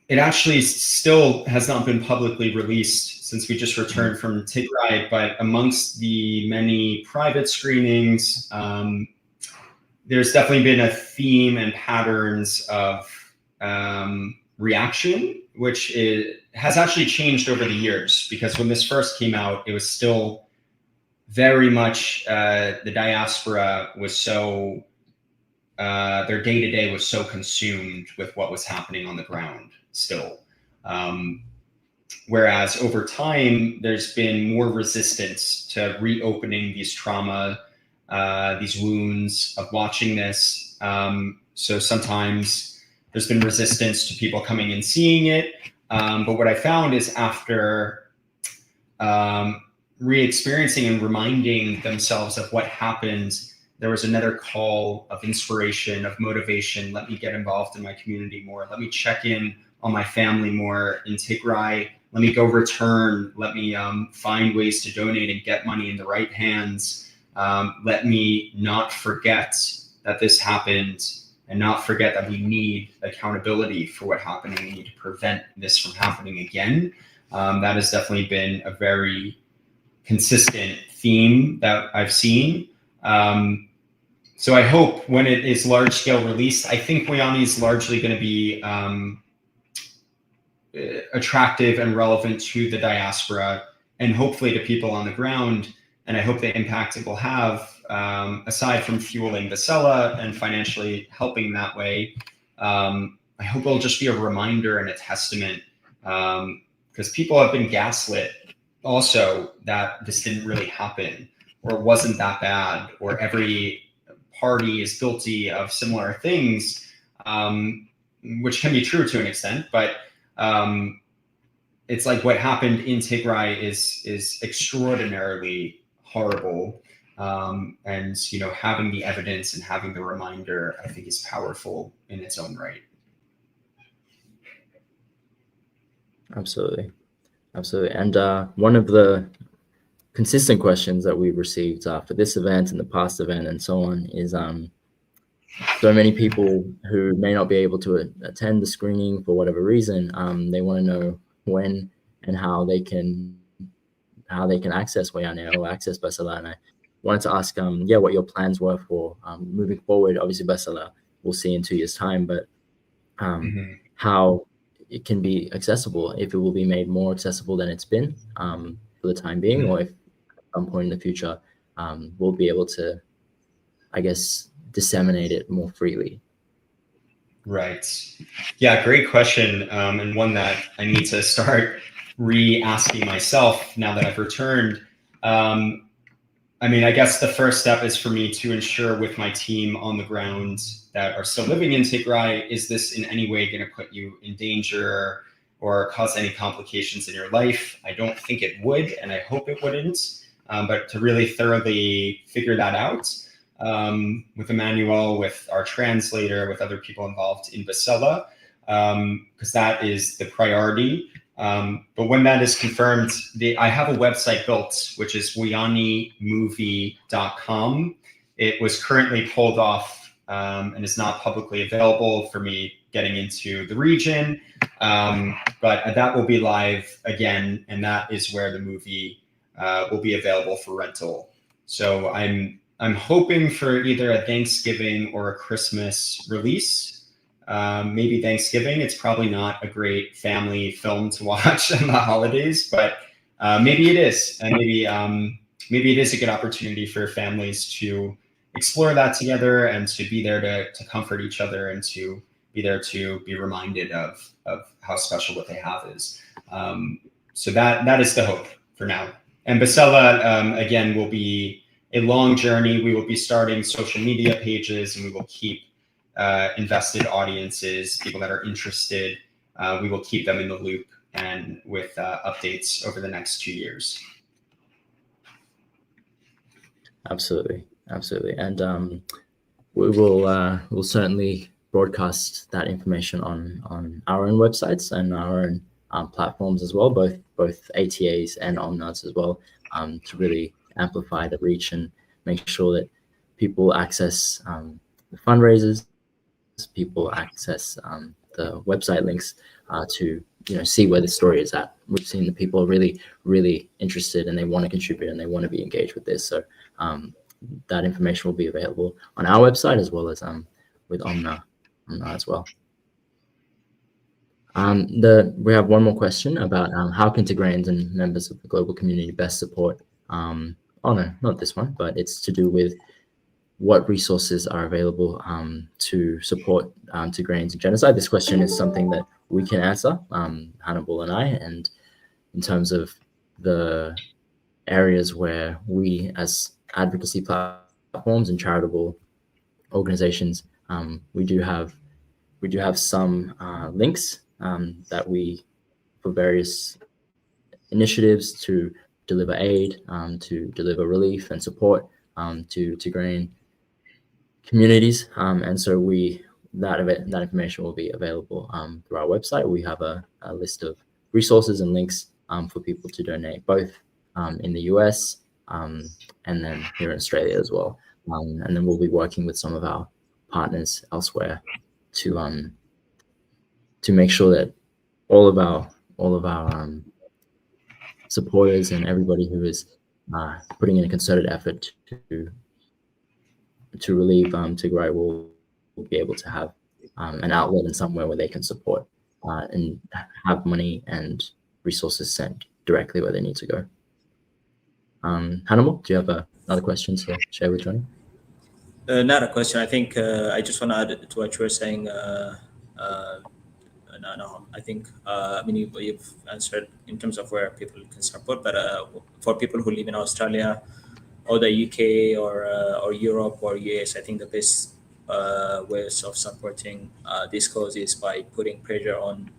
it actually still has not been publicly released since we just returned from Tigray, but amongst the many private screenings, there's definitely been a theme and patterns of reaction, which has actually changed over the years, because when this first came out, it was still very much the diaspora was so their day-to-day was so consumed with what was happening on the ground still. Whereas over time, there's been more resistance to reopening these trauma, these wounds of watching this. So sometimes there's been resistance to people coming and seeing it. But what I found is after re-experiencing and reminding themselves of what happened, there was another call of inspiration, of motivation. Let me get involved in my community more. Let me check in on my family more in Tigray. Let me go return. Let me find ways to donate and get money in the right hands. Let me not forget that this happened, and not forget that we need accountability for what happened, and we need to prevent this from happening again. That has definitely been a very consistent theme that I've seen. So I hope when it is large scale released, I think WOYANE is largely going to be attractive and relevant to the diaspora, and hopefully to people on the ground. And I hope the impact it will have, aside from fueling Besela and financially helping that way, I hope it'll just be a reminder and a testament, because people have been gaslit also that this didn't really happen. or it wasn't that bad, or every party is guilty of similar things, which can be true to an extent, but it's like what happened in Tigray is extraordinarily horrible. And having the evidence and having the reminder, I think, is powerful in its own right. Absolutely. And one of the consistent questions that we've received for this event and the past event and so on is so many people who may not be able to attend the screening for whatever reason, they want to know when and how they can access WOYANE or access Besela. And I wanted to ask, what your plans were for moving forward. Obviously, Besela we'll see in 2 years' time, but how it can be accessible, if it will be made more accessible than it's been for the time being, or if at some point in the future we'll be able to, I guess, disseminate it more freely. Right. Yeah, great question. And one that I need to start re-asking myself now that I've returned. I guess the first step is for me to ensure with my team on the ground that are still living in Tigray, is this in any way going to put you in danger or cause any complications in your life? I don't think it would, and I hope it wouldn't. But to really thoroughly figure that out with Emmanuel, with our translator, with other people involved in Besela, because that is the priority. But when that is confirmed, I have a website built, which is WOYANEmovie.com. It was currently pulled off and is not publicly available for me getting into the region. But that will be live again, and that is where the movie will be available for rental. So I'm hoping for either a Thanksgiving or a Christmas release. Maybe Thanksgiving. It's probably not a great family film to watch in the holidays, but maybe it is, and maybe it is a good opportunity for families to explore that together and to be there to comfort each other and to be there to be reminded of how special what they have is. So that is the hope for now. And Besela, again, will be a long journey. We will be starting social media pages, and we will keep invested audiences, people that are interested. We will keep them in the loop and with updates over the next 2 years. Absolutely. And we'll certainly broadcast that information on our own websites and our own platforms as well, both ATAs and OMNAs as well, to really amplify the reach and make sure that people access the fundraisers, people access the website links to see where the story is at. We've seen that people are really, really interested, and they want to contribute and they want to be engaged with this. So that information will be available on our website as well as with OMNA as well. We have one more question about how can Tigrayans and members of the global community best support, oh no, not this one, but it's to do with what resources are available to support Tigrayans in genocide. This question is something that we can answer, Hannibal and I, and in terms of the areas where we as advocacy platforms and charitable organizations, we do have some links that we, for various initiatives to deliver aid, to deliver relief and support to Tigrayan communities, and so that information will be available through our website. We have a list of resources and links for people to donate, both in the US and then here in Australia as well. And then we'll be working with some of our partners elsewhere to make sure that all of our supporters and everybody who is putting in a concerted effort to relieve Tigray will be able to have an outlet in somewhere where they can support and have money and resources sent directly where they need to go. Hannibal, do you have another question to share with Jonny? Not a question. I think I just want to add to what you were saying. No, I think you've answered in terms of where people can support, but for people who live in Australia, or the UK or Europe or US. I think the best ways of supporting this cause is by putting pressure on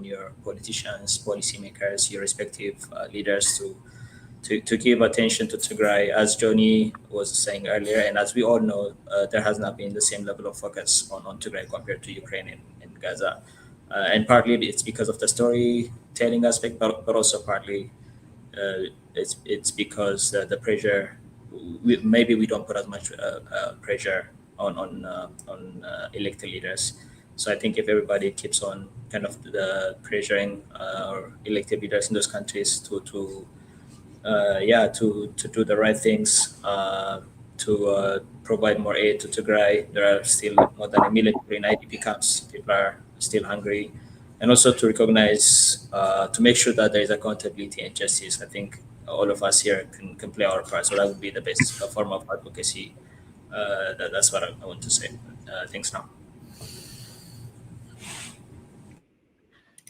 your politicians, policymakers, your respective leaders to give attention to Tigray. As Jonny was saying earlier, and as we all know, there has not been the same level of focus on Tigray compared to Ukraine and Gaza. And partly it's because of the storytelling aspect, but also partly it's because the pressure, maybe we don't put as much pressure on elected leaders. So I think if everybody keeps on kind of the pressuring elected leaders in those countries to do the right things, to provide more aid to Tigray. There are still more than 1 million people in IDP camps. People are still hungry, and also to recognize, to make sure that there is accountability and justice. I think all of us here can play our part. So that would be the best form of advocacy. That's what I want to say. Thanks now.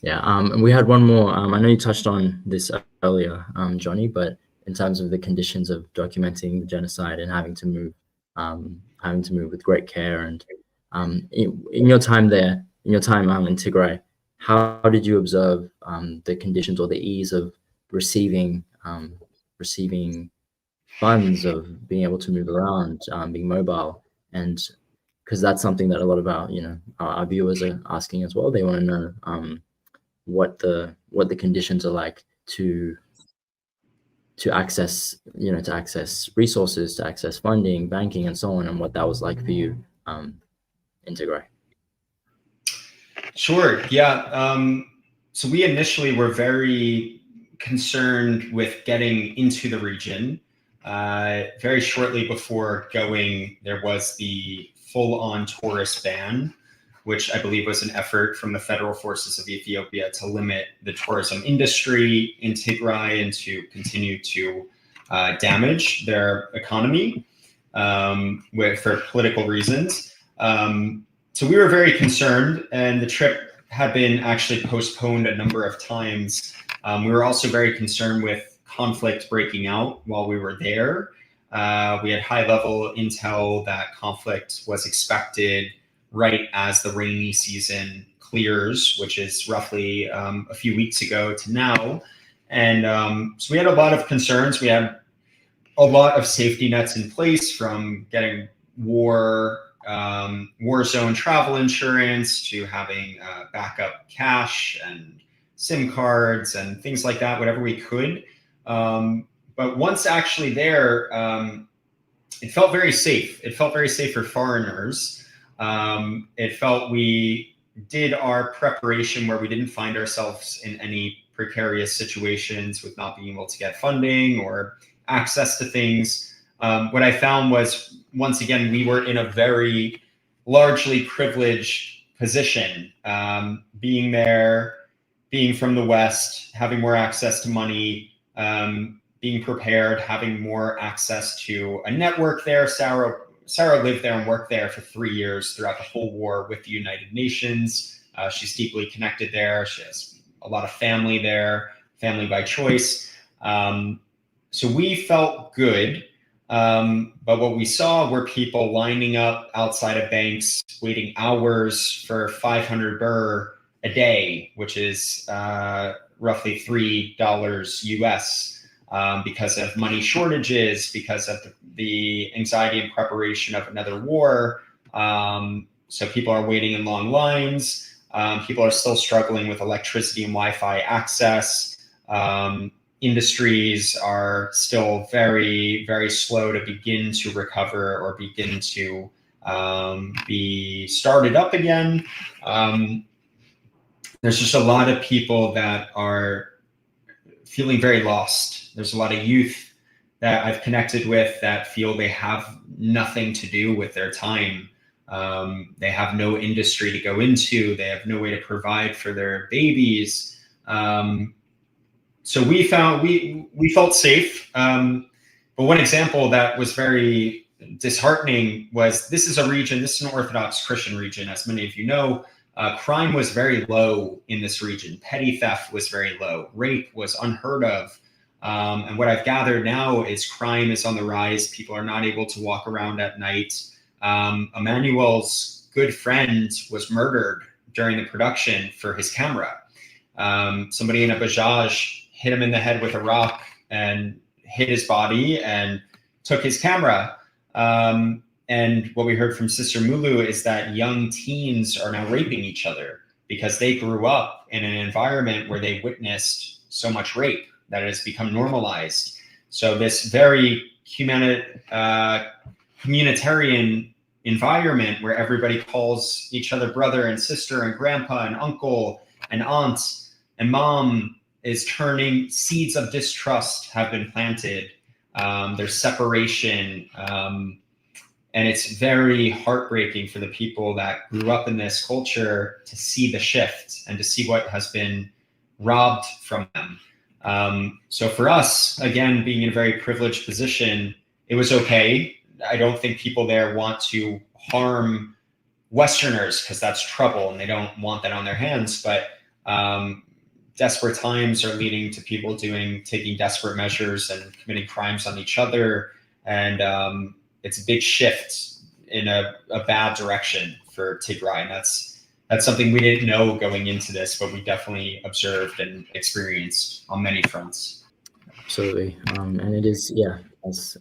Yeah, and we had one more. I know you touched on this earlier, Jonny, but in terms of the conditions of documenting the genocide and having to move with great care, and in your time there, in Tigray, how did you observe the conditions or the ease of receiving funds, of being able to move around, being mobile? And because that's something that a lot of our viewers are asking as well. They want to know what the conditions are like to access resources, to access funding, banking, and so on, and what that was like for you in Tigray. Sure. Yeah. So we initially were very concerned with getting into the region. Very shortly before going, there was the full-on tourist ban, which I believe was an effort from the federal forces of Ethiopia to limit the tourism industry in Tigray and to continue to damage their economy for political reasons. So we were very concerned, and the trip had been actually postponed a number of times. We were also very concerned with conflict breaking out while we were there. We had high-level intel that conflict was expected right as the rainy season clears, which is roughly a few weeks ago to now. And so we had a lot of concerns. We had a lot of safety nets in place, from getting war zone travel insurance to having backup cash and SIM cards and things like that, whatever we could. But once actually there, it felt very safe. It felt very safe for foreigners. It felt we did our preparation where we didn't find ourselves in any precarious situations with not being able to get funding or access to things. What I found was, once again, we were in a very largely privileged position, being there, being from the West, having more access to money, being prepared, having more access to a network there. Sarah lived there and worked there for 3 years throughout the whole war with the United Nations. She's deeply connected there. She has a lot of family there, family by choice. So we felt good. But what we saw were people lining up outside of banks, waiting hours for 500 birr a day, which is roughly $3 US. Because of money shortages, because of the anxiety and preparation of another war. So people are waiting in long lines. People are still struggling with electricity and Wi-Fi access. Industries are still very, very slow to begin to recover or begin to be started up again. There's just a lot of people that are feeling very lost. There's a lot of youth that I've connected with that feel they have nothing to do with their time. They have no industry to go into. They have no way to provide for their babies. So we felt safe. But one example that was very disheartening was, this is an Orthodox Christian region, as many of you know. Crime was very low in this region. Petty theft was very low. Rape was unheard of. And what I've gathered now is crime is on the rise. People are not able to walk around at night. Emmanuel's good friend was murdered during the production for his camera. Somebody in a Bajaj hit him in the head with a rock and hit his body and took his camera. And what we heard from Sister Mulu is that young teens are now raping each other because they grew up in an environment where they witnessed so much rape that it has become normalized. So this very communitarian environment where everybody calls each other brother and sister and grandpa and uncle and aunt and mom is turning, seeds of distrust have been planted. There's separation. And it's very heartbreaking for the people that grew up in this culture to see the shift and to see what has been robbed from them. So for us, again, being in a very privileged position, it was okay. I don't think people there want to harm Westerners because that's trouble and they don't want that on their hands. But desperate times are leading to people taking desperate measures and committing crimes on each other. And it's a big shift in a bad direction for Tigray. And that's something we didn't know going into this, but we definitely observed and experienced on many fronts. Absolutely. And it is, yeah, as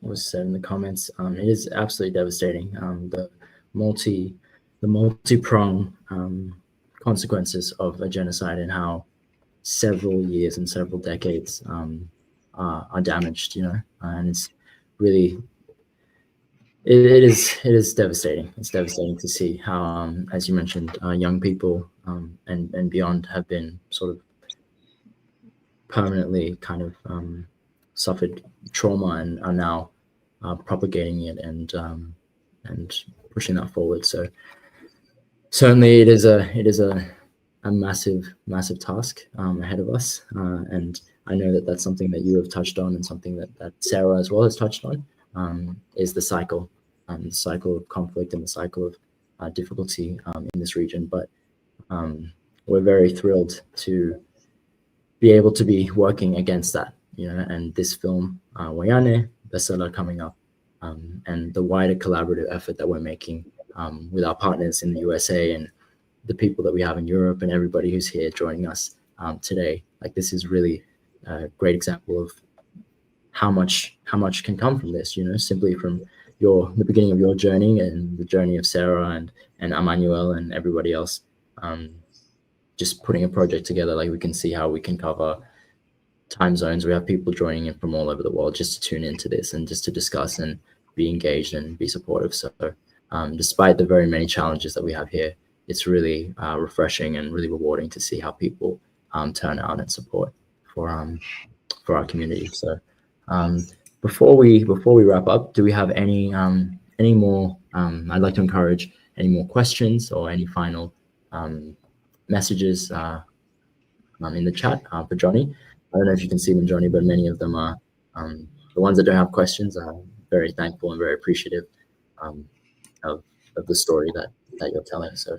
was said in the comments, it is absolutely devastating. The multi-pronged consequences of a genocide and how several years and several decades are damaged, and it's really, it is devastating. It's devastating to see how, as you mentioned, young people and beyond have been sort of permanently kind of suffered trauma and are now propagating it and pushing that forward. So certainly it is a massive task ahead of us, and I know that that's something that you have touched on and something that Sarah as well has touched on, is the cycle of conflict and the cycle of difficulty in this region. But we're very thrilled to be able to be working against that, and this film, WOYANE, Besela coming up, and the wider collaborative effort that we're making with our partners in the USA and the people that we have in Europe and everybody who's here joining us today. Like, this is really a great example of how much can come from this, simply from the beginning of your journey and the journey of Sarah and Emmanuel and everybody else. Just putting a project together, like, we can see how we can cover time zones. We have people joining in from all over the world just to tune into this and just to discuss and be engaged and be supportive. So despite the very many challenges that we have here, it's really refreshing and really rewarding to see how people turn out and support for our community. So before we wrap up, do we have any more? I'd like to encourage any more questions or any final messages in the chat for Jonny. I don't know if you can see them, Jonny, but many of them are the ones that don't have questions are very thankful and very appreciative of the story that you're telling. So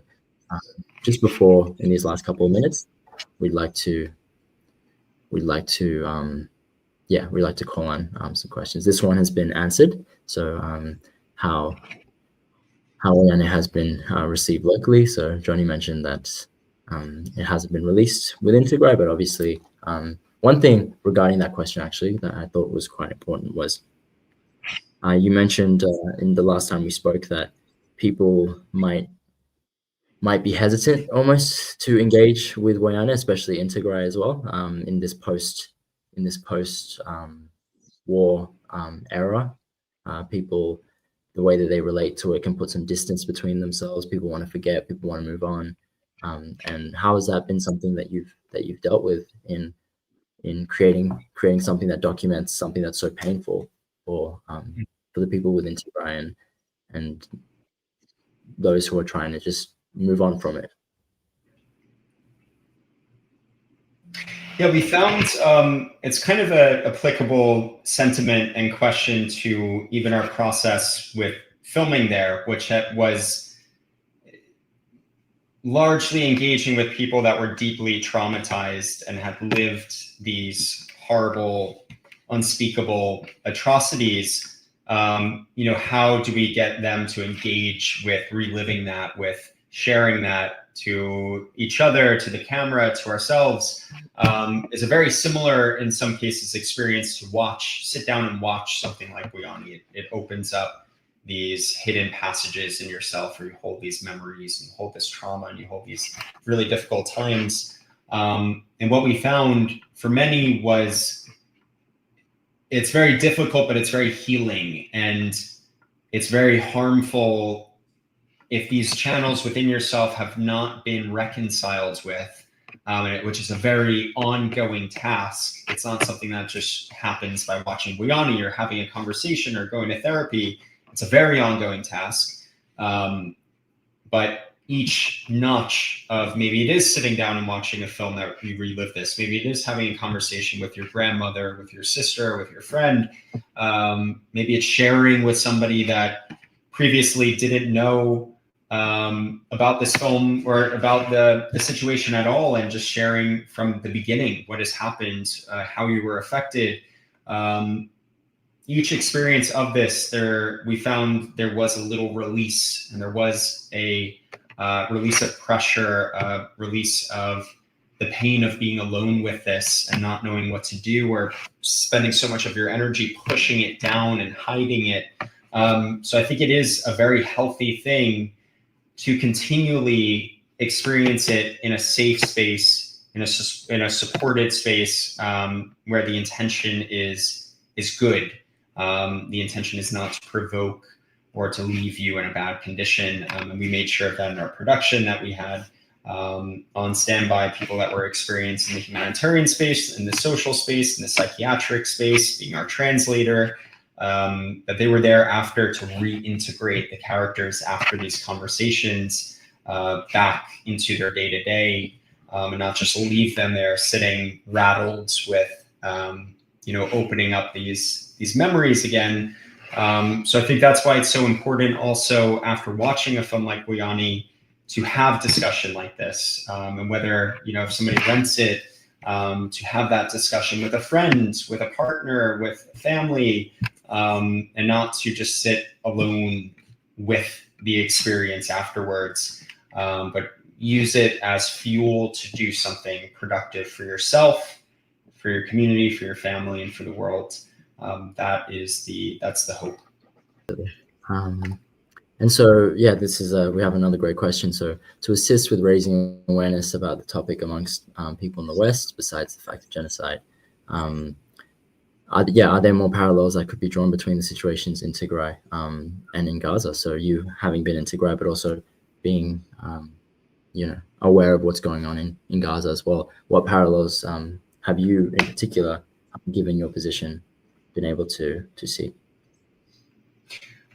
just before, in these last couple of minutes, we'd like to call on some questions. This one has been answered. So how WOYANE has been received locally. So Jonny mentioned that it hasn't been released within Tigray, but obviously one thing regarding that question actually that I thought was quite important was you mentioned in the last time we spoke that people might be hesitant almost to engage with WOYANE, especially in Tigray as well, in this post war era. People, the way that they relate to it can put some distance between themselves. People want to forget, people want to move on. And how has that been something that you've dealt with in creating something that documents something that's so painful for the people within Tigray and those who are trying to just move on from it? Yeah, we found it's kind of a applicable sentiment and question to even our process with filming there, which was largely engaging with people that were deeply traumatized and had lived these horrible, unspeakable atrocities, how do we get them to engage with reliving that, with sharing that to each other, to the camera, to ourselves, is a very similar, in some cases, experience to sit down and watch something like WOYANE. It opens up these hidden passages in yourself where you hold these memories and you hold this trauma and you hold these really difficult times. And what we found for many was it's very difficult, but it's very healing, and it's very harmful if these channels within yourself have not been reconciled with, which is a very ongoing task. It's not something that just happens by watching WOYANE or having a conversation or going to therapy. It's a very ongoing task. But each notch of, maybe it is sitting down and watching a film that you relive this. Maybe it is having a conversation with your grandmother, with your sister, with your friend. Maybe it's sharing with somebody that previously didn't know about this film or about the situation at all, and just sharing from the beginning what has happened, how you were affected. Each experience of this, we found there was a little release, and there was a release of pressure, a release of the pain of being alone with this and not knowing what to do, or spending so much of your energy pushing it down and hiding it. So I think it is a very healthy thing to continually experience it in a safe space, in a supported space, where the intention is good. The intention is not to provoke or to leave you in a bad condition. And we made sure that in our production that we had on standby people that were experienced in the humanitarian space, in the social space, in the psychiatric space, being our translator, that they were there after to reintegrate the characters after these conversations back into their day-to-day, and not just leave them there sitting rattled with, opening up these memories again. So I think that's why it's so important also, after watching a film like WOYANE, to have discussion like this, and whether, if somebody rents it, to have that discussion with a friend, with a partner, with family, and not to just sit alone with the experience afterwards, but use it as fuel to do something productive for yourself, for your community, for your family, and for the world. That's the hope. And so, yeah, this is we have another great question. So, to assist with raising awareness about the topic amongst people in the West, besides the fact of genocide, are there more parallels that could be drawn between the situations in Tigray and in Gaza? So, you having been in Tigray, but also being, aware of what's going on in Gaza as well. What parallels have you, in particular, given your position, been able to see?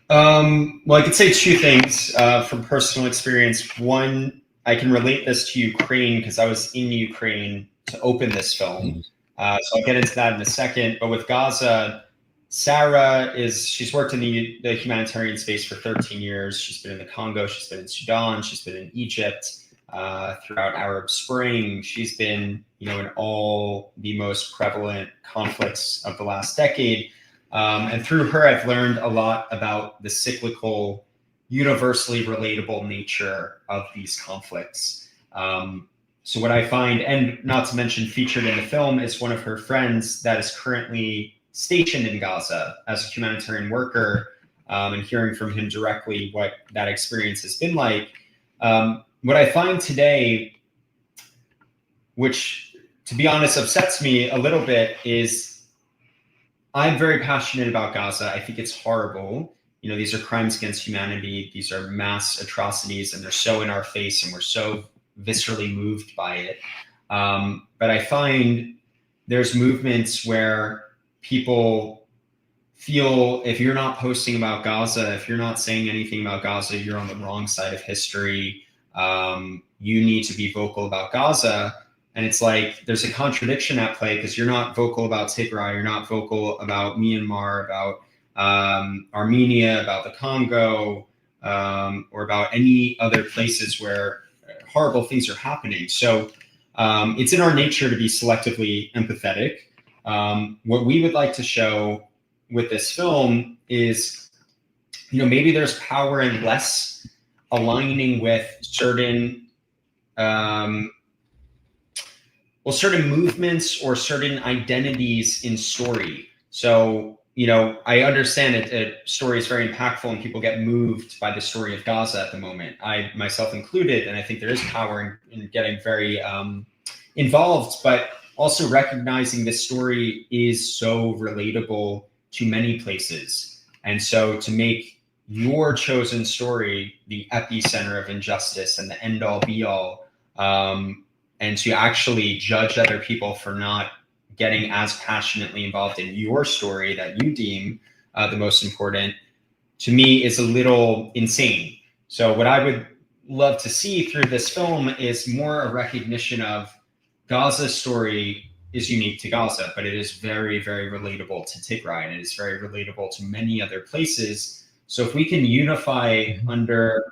Well, I could say two things from personal experience. One, I can relate this to Ukraine because I was in Ukraine to open this film. So I'll get into that in a second. But with Gaza, Sarah she's worked in the humanitarian space for 13 years. She's been in the Congo, she's been in Sudan, she's been in Egypt, throughout Arab Spring. She's been, in all the most prevalent conflicts of the last decade. And through her, I've learned a lot about the cyclical, universally relatable nature of these conflicts. So what I find, and not to mention featured in the film, is one of her friends that is currently stationed in Gaza as a humanitarian worker, and hearing from him directly what that experience has been like. What I find today, which, to be honest, upsets me a little bit, is I'm very passionate about Gaza. I think it's horrible. These are crimes against humanity. These are mass atrocities, and they're so in our face, and we're so viscerally moved by it. But I find there's movements where people feel if you're not posting about Gaza, if you're not saying anything about Gaza, you're on the wrong side of history. You need to be vocal about Gaza. And it's like there's a contradiction at play, because you're not vocal about Tigray, you're not vocal about Myanmar, about Armenia, about the Congo, or about any other places where horrible things are happening. So it's in our nature to be selectively empathetic. What we would like to show with this film is, maybe there's power in less aligning with certain certain movements or certain identities in story. So, I understand a story is very impactful and people get moved by the story of Gaza at the moment, I myself included, and I think there is power in getting very involved, but also recognizing this story is so relatable to many places. And so to make your chosen story the epicenter of injustice and the end all be all, and to actually judge other people for not getting as passionately involved in your story that you deem the most important, to me is a little insane. So what I would love to see through this film is more a recognition of Gaza's story is unique to Gaza, but it is very, very relatable to Tigray, and it is very relatable to many other places. So if we can unify under,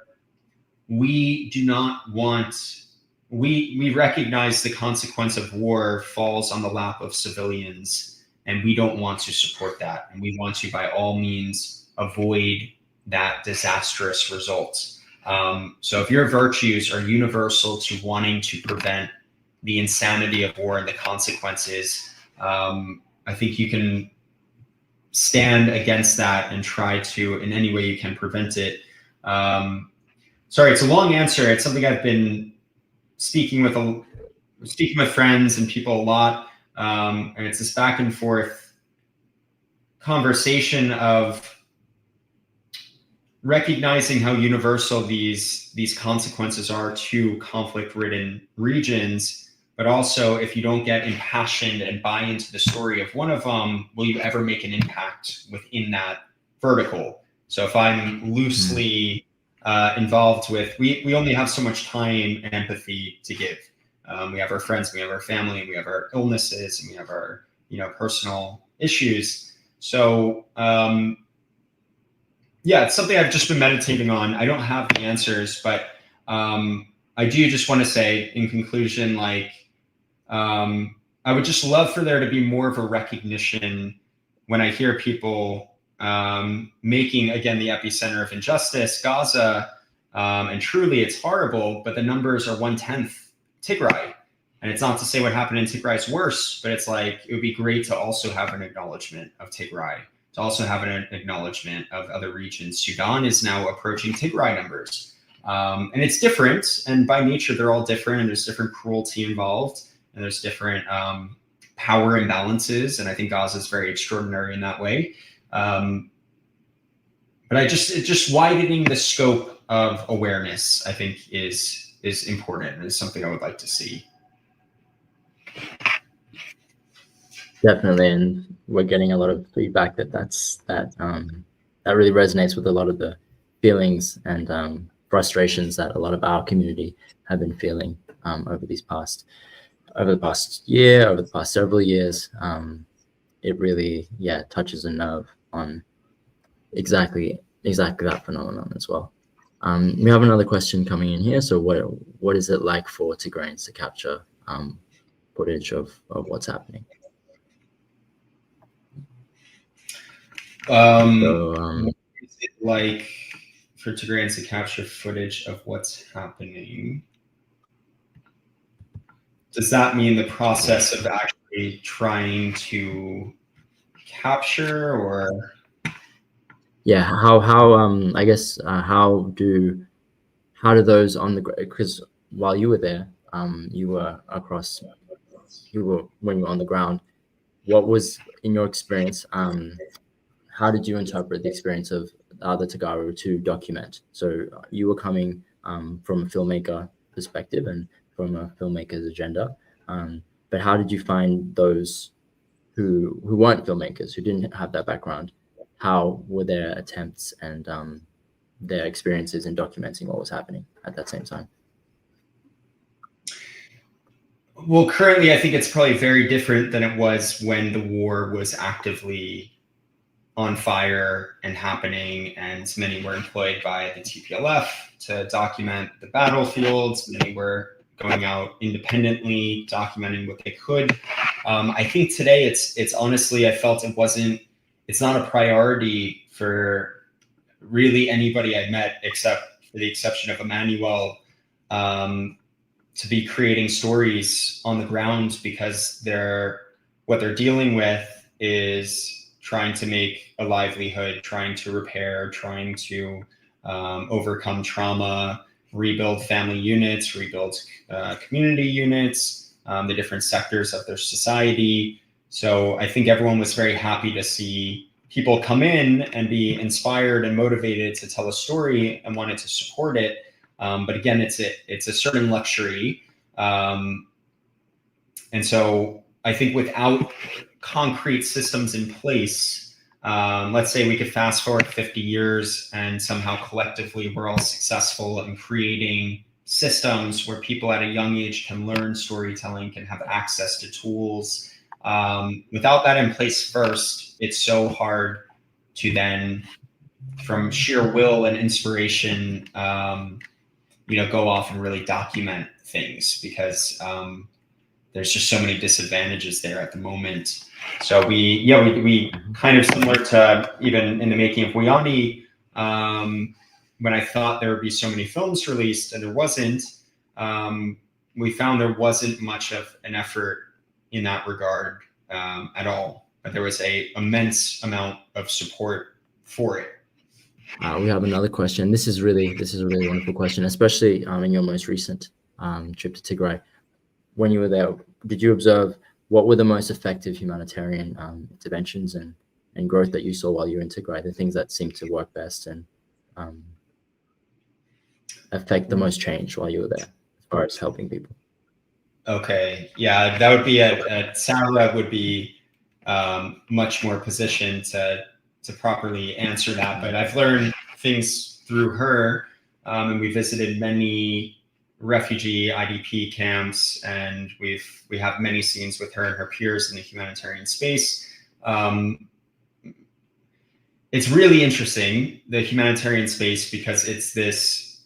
we do not want, we recognize the consequence of war falls on the lap of civilians, and we don't want to support that. And we want to, by all means, avoid that disastrous result. So if your virtues are universal to wanting to prevent the insanity of war and the consequences, I think you can stand against that and try to, in any way you can, prevent it. Sorry, it's a long answer. It's something I've been speaking with friends and people a lot, and it's this back and forth conversation of recognizing how universal these consequences are to conflict-ridden regions, but also if you don't get impassioned and buy into the story of one of them, will you ever make an impact within that vertical? So if I'm loosely involved with, we only have so much time and empathy to give. We have our friends, we have our family, we have our illnesses, and we have our personal issues. So yeah, it's something I've just been meditating on. I don't have the answers, but I do just want to say in conclusion, like, I would just love for there to be more of a recognition when I hear people making, again, the epicenter of injustice, Gaza, and truly it's horrible, but the numbers are 1/10 Tigray. And it's not to say what happened in Tigray is worse, but it's like, it would be great to also have an acknowledgement of Tigray, to also have an acknowledgement of other regions. Sudan is now approaching Tigray numbers. And it's different, and by nature, they're all different, and there's different cruelty involved, and there's different power imbalances, and I think Gaza is very extraordinary in that way. But just widening the scope of awareness, I think, is important, and is something I would like to see. Definitely, and we're getting a lot of feedback that really resonates with a lot of the feelings and frustrations that a lot of our community have been feeling over the past year, over the past several years. It really, touches a nerve on exactly that phenomenon as well. We have another question coming in here. So what is it like for Tigrayans to capture footage of what's happening? Is it like for Tigrayans to capture footage of what's happening? Does that mean the process of actually trying to capture, or? Yeah, how I guess how do those on the, because while you were there, when you were on the ground, what was, in your experience, how did you interpret the experience of the Tagaru to document? So you were coming from a filmmaker perspective and from a filmmaker's agenda, but how did you find those who weren't filmmakers, who didn't have that background? How were their attempts and their experiences in documenting what was happening at that same time? Well, currently, I think it's probably very different than it was when the war was actively on fire and happening, and many were employed by the TPLF to document the battlefields. Many were going out independently, documenting what they could. I think today it's honestly, I felt it's not a priority for really anybody I met, except for the exception of Emmanuel, to be creating stories on the ground, because what they're dealing with is trying to make a livelihood, trying to repair, trying to overcome trauma, rebuild family units, rebuild community units, the different sectors of their society. So I think everyone was very happy to see people come in and be inspired and motivated to tell a story and wanted to support it. But again, it's a certain luxury. And so I think without concrete systems in place, let's say we could fast forward 50 years and somehow collectively we're all successful in creating systems where people at a young age can learn storytelling, can have access to tools. Without that in place first, it's so hard to then, from sheer will and inspiration, go off and really document things, because there's just so many disadvantages there at the moment. So we kind of similar to even in the making of WOYANE, when I thought there would be so many films released and there wasn't, we found there wasn't much of an effort in that regard at all, but there was a immense amount of support for it. We have another question. This is a really wonderful question, especially in your most recent trip to Tigray. When you were there, did you observe what were the most effective humanitarian interventions and growth that you saw while you were in Tigray? The things that seemed to work best and affect the most change while you were there, as far as helping people? Okay, yeah, that would be Sarah would be much more positioned to properly answer that. But I've learned things through her, and we visited many refugee IDP camps, and we have many scenes with her and her peers in the humanitarian space. It's really interesting, the humanitarian space, because it's this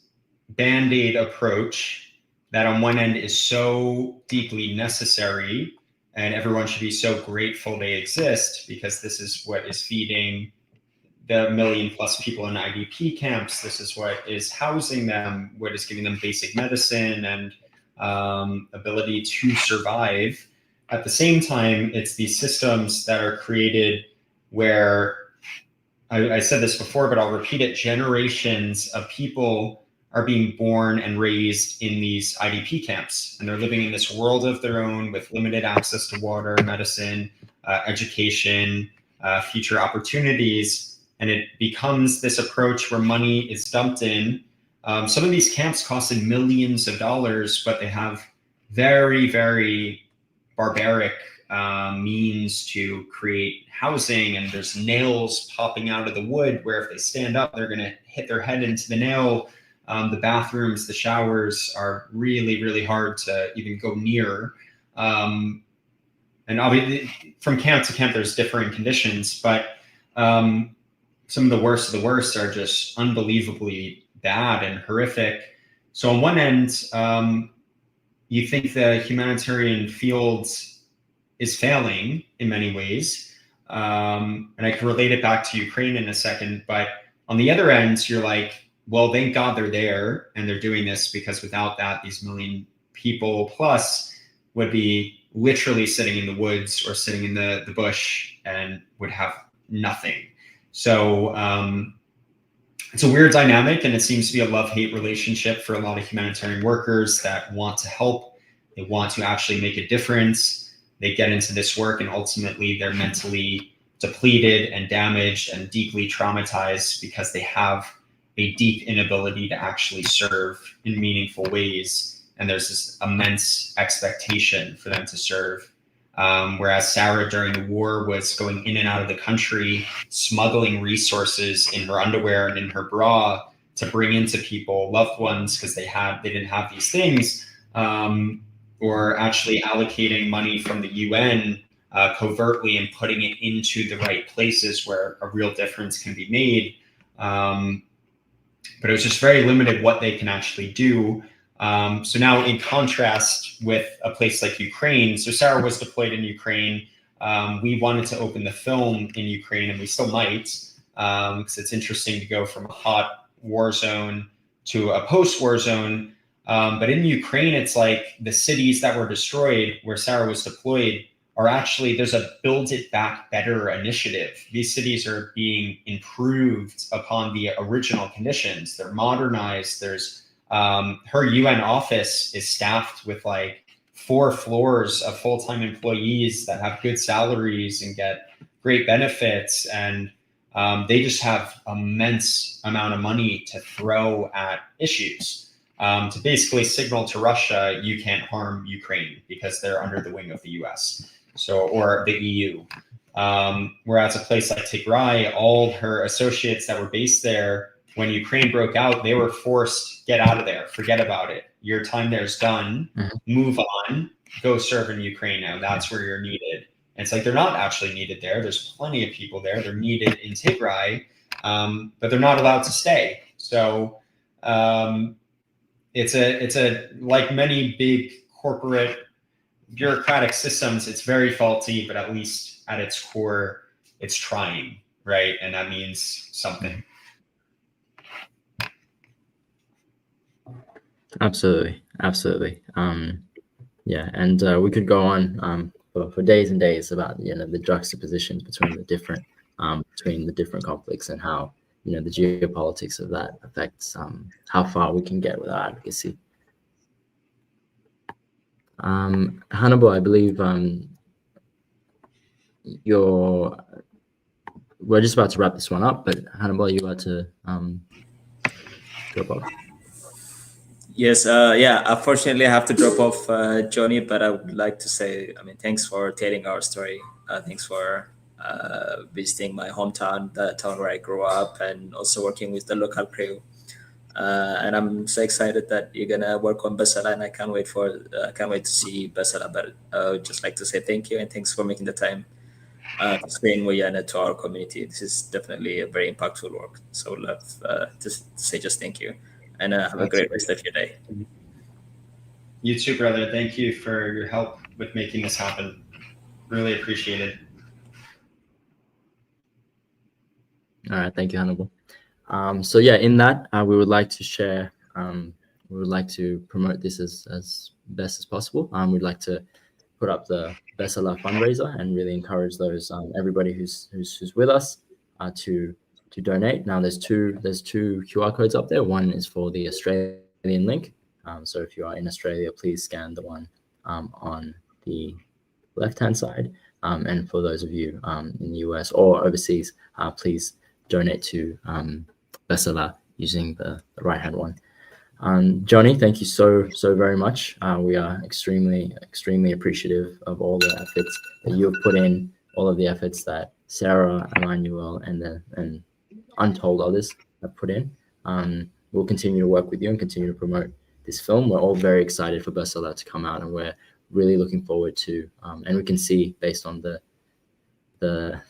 Band-Aid approach that on one end is so deeply necessary, and everyone should be so grateful they exist, because this is what is feeding the 1 million+ people in IDP camps. This is what is housing them, what is giving them basic medicine and ability to survive. At the same time, it's these systems that are created where, I said this before, but I'll repeat it, generations of people are being born and raised in these IDP camps, and they're living in this world of their own with limited access to water, medicine, education, future opportunities. And it becomes this approach where money is dumped in. Some of these camps costed millions of dollars, but they have very, very barbaric means to create housing, and there's nails popping out of the wood where if they stand up, they're going to hit their head into the nail. The bathrooms, the showers are really, really hard to even go near. And obviously, from camp to camp, there's differing conditions, but some of the worst are just unbelievably bad and horrific. So on one end, you think the humanitarian field is failing in many ways. And I can relate it back to Ukraine in a second, but on the other end, you're like, well, thank God they're there and they're doing this, because without that, these 1 million people plus would be literally sitting in the woods or sitting in the bush and would have nothing. So it's a weird dynamic, and it seems to be a love-hate relationship for a lot of humanitarian workers that want to help. They want to actually make a difference. They get into this work and ultimately they're mentally depleted and damaged and deeply traumatized because they have a deep inability to actually serve in meaningful ways. And there's this immense expectation for them to serve. Whereas Sarah during the war was going in and out of the country, smuggling resources in her underwear and in her bra to bring into people, loved ones, because they didn't have these things, or actually allocating money from the UN covertly and putting it into the right places where a real difference can be made. But it was just very limited what they can actually do. So now in contrast with a place like Ukraine, so Sarah was deployed in Ukraine. We wanted to open the film in Ukraine, and we still might, because it's interesting to go from a hot war zone to a post-war zone. But in Ukraine, it's like the cities that were destroyed where Sarah was deployed are actually, there's a Build It Back Better initiative. These cities are being improved upon the original conditions. They're modernized. There's her UN office is staffed with like 4 floors of full-time employees that have good salaries and get great benefits. And they just have immense amount of money to throw at issues, to basically signal to Russia, you can't harm Ukraine because they're under the wing of the US, or the EU. Whereas a place like Tigray, all her associates that were based there, when Ukraine broke out, they were forced, get out of there, forget about it. Your time there's done, move on, go serve in Ukraine now. That's where you're needed. And it's like, they're not actually needed there. There's plenty of people there. They're needed in Tigray, but they're not allowed to stay. So it's a like many big corporate bureaucratic systems, it's very faulty, but at least at its core, it's trying, right? And that means something. Absolutely. Yeah, and we could go on for days and days about the juxtapositions between the different conflicts and how the geopolitics of that affects how far we can get with our advocacy. Hannibal, I believe we're just about to wrap this one up, but Hannibal, you about to drop off? Yes, yeah, unfortunately I have to drop off, Jonny, but I would like to say, thanks for telling our story. Thanks for visiting my hometown, the town where I grew up, and also working with the local crew. And I'm so excited that you're gonna work on Besela, and I can't wait to see Besela. But I would just like to say thank you, and thanks for making the time to explain WOYANE to our community. This is definitely a very impactful work. So I'd love to say just thank you, and have a great rest of your day. You too, brother. Thank you for your help with making this happen. Really appreciate it. All right, thank you, Hannibal. So yeah, in that we would like to share, we would like to promote this as best as possible. We'd like to put up the Besela fundraiser and really encourage those everybody who's with us to donate. Now there's two QR codes up there. One is for the Australian link. So if you are in Australia, please scan the one on the left-hand side. And for those of you in the US or overseas, please donate to Besela using the right-hand one. Jonny, thank you so very much. We are extremely appreciative of all the efforts that you have put in, all of the efforts that Sarah, Emmanuel, and untold others have put in. We'll continue to work with you and continue to promote this film. We're all very excited for Besela to come out, and we're really looking forward to, and we can see based on the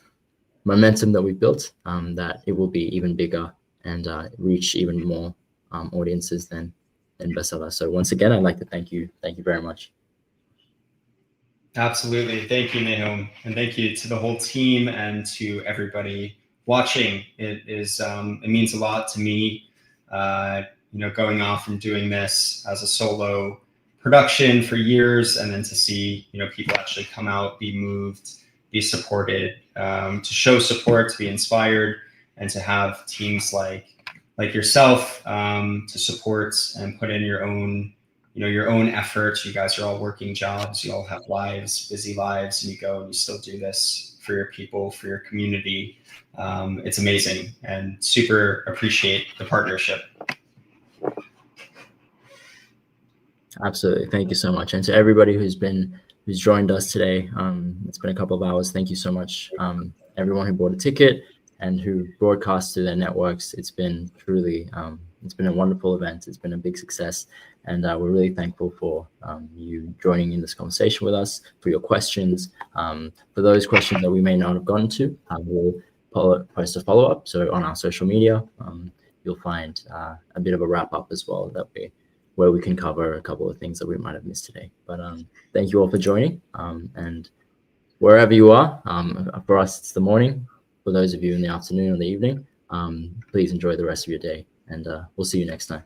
momentum that we've built, that it will be even bigger and reach even more audiences than Besela. So once again, I'd like to thank you very much. Absolutely. Thank you, Nahum. And thank you to the whole team and to everybody watching. It means a lot to me, going off and doing this as a solo production for years, and then to see, people actually come out, be moved, be supported, to show support, to be inspired, and to have teams like yourself to support and put in your own efforts. You guys are all working jobs. You all have lives, busy lives, and you go and you still do this for your people, for your community. It's amazing, and super appreciate the partnership. Absolutely. Thank you so much. And to everybody who's joined us today, it's been a couple of hours. Thank you so much. Everyone who bought a ticket and who broadcast to their networks. It's been truly, it's been a wonderful event. It's been a big success. And we're really thankful for you joining in this conversation with us, for your questions. For those questions that we may not have gotten to, we'll post a follow-up. So on our social media, you'll find a bit of a wrap-up as well that where we can cover a couple of things that we might have missed today. But thank you all for joining. And wherever you are, for us it's the morning. For those of you in the afternoon or the evening, please enjoy the rest of your day, and we'll see you next time.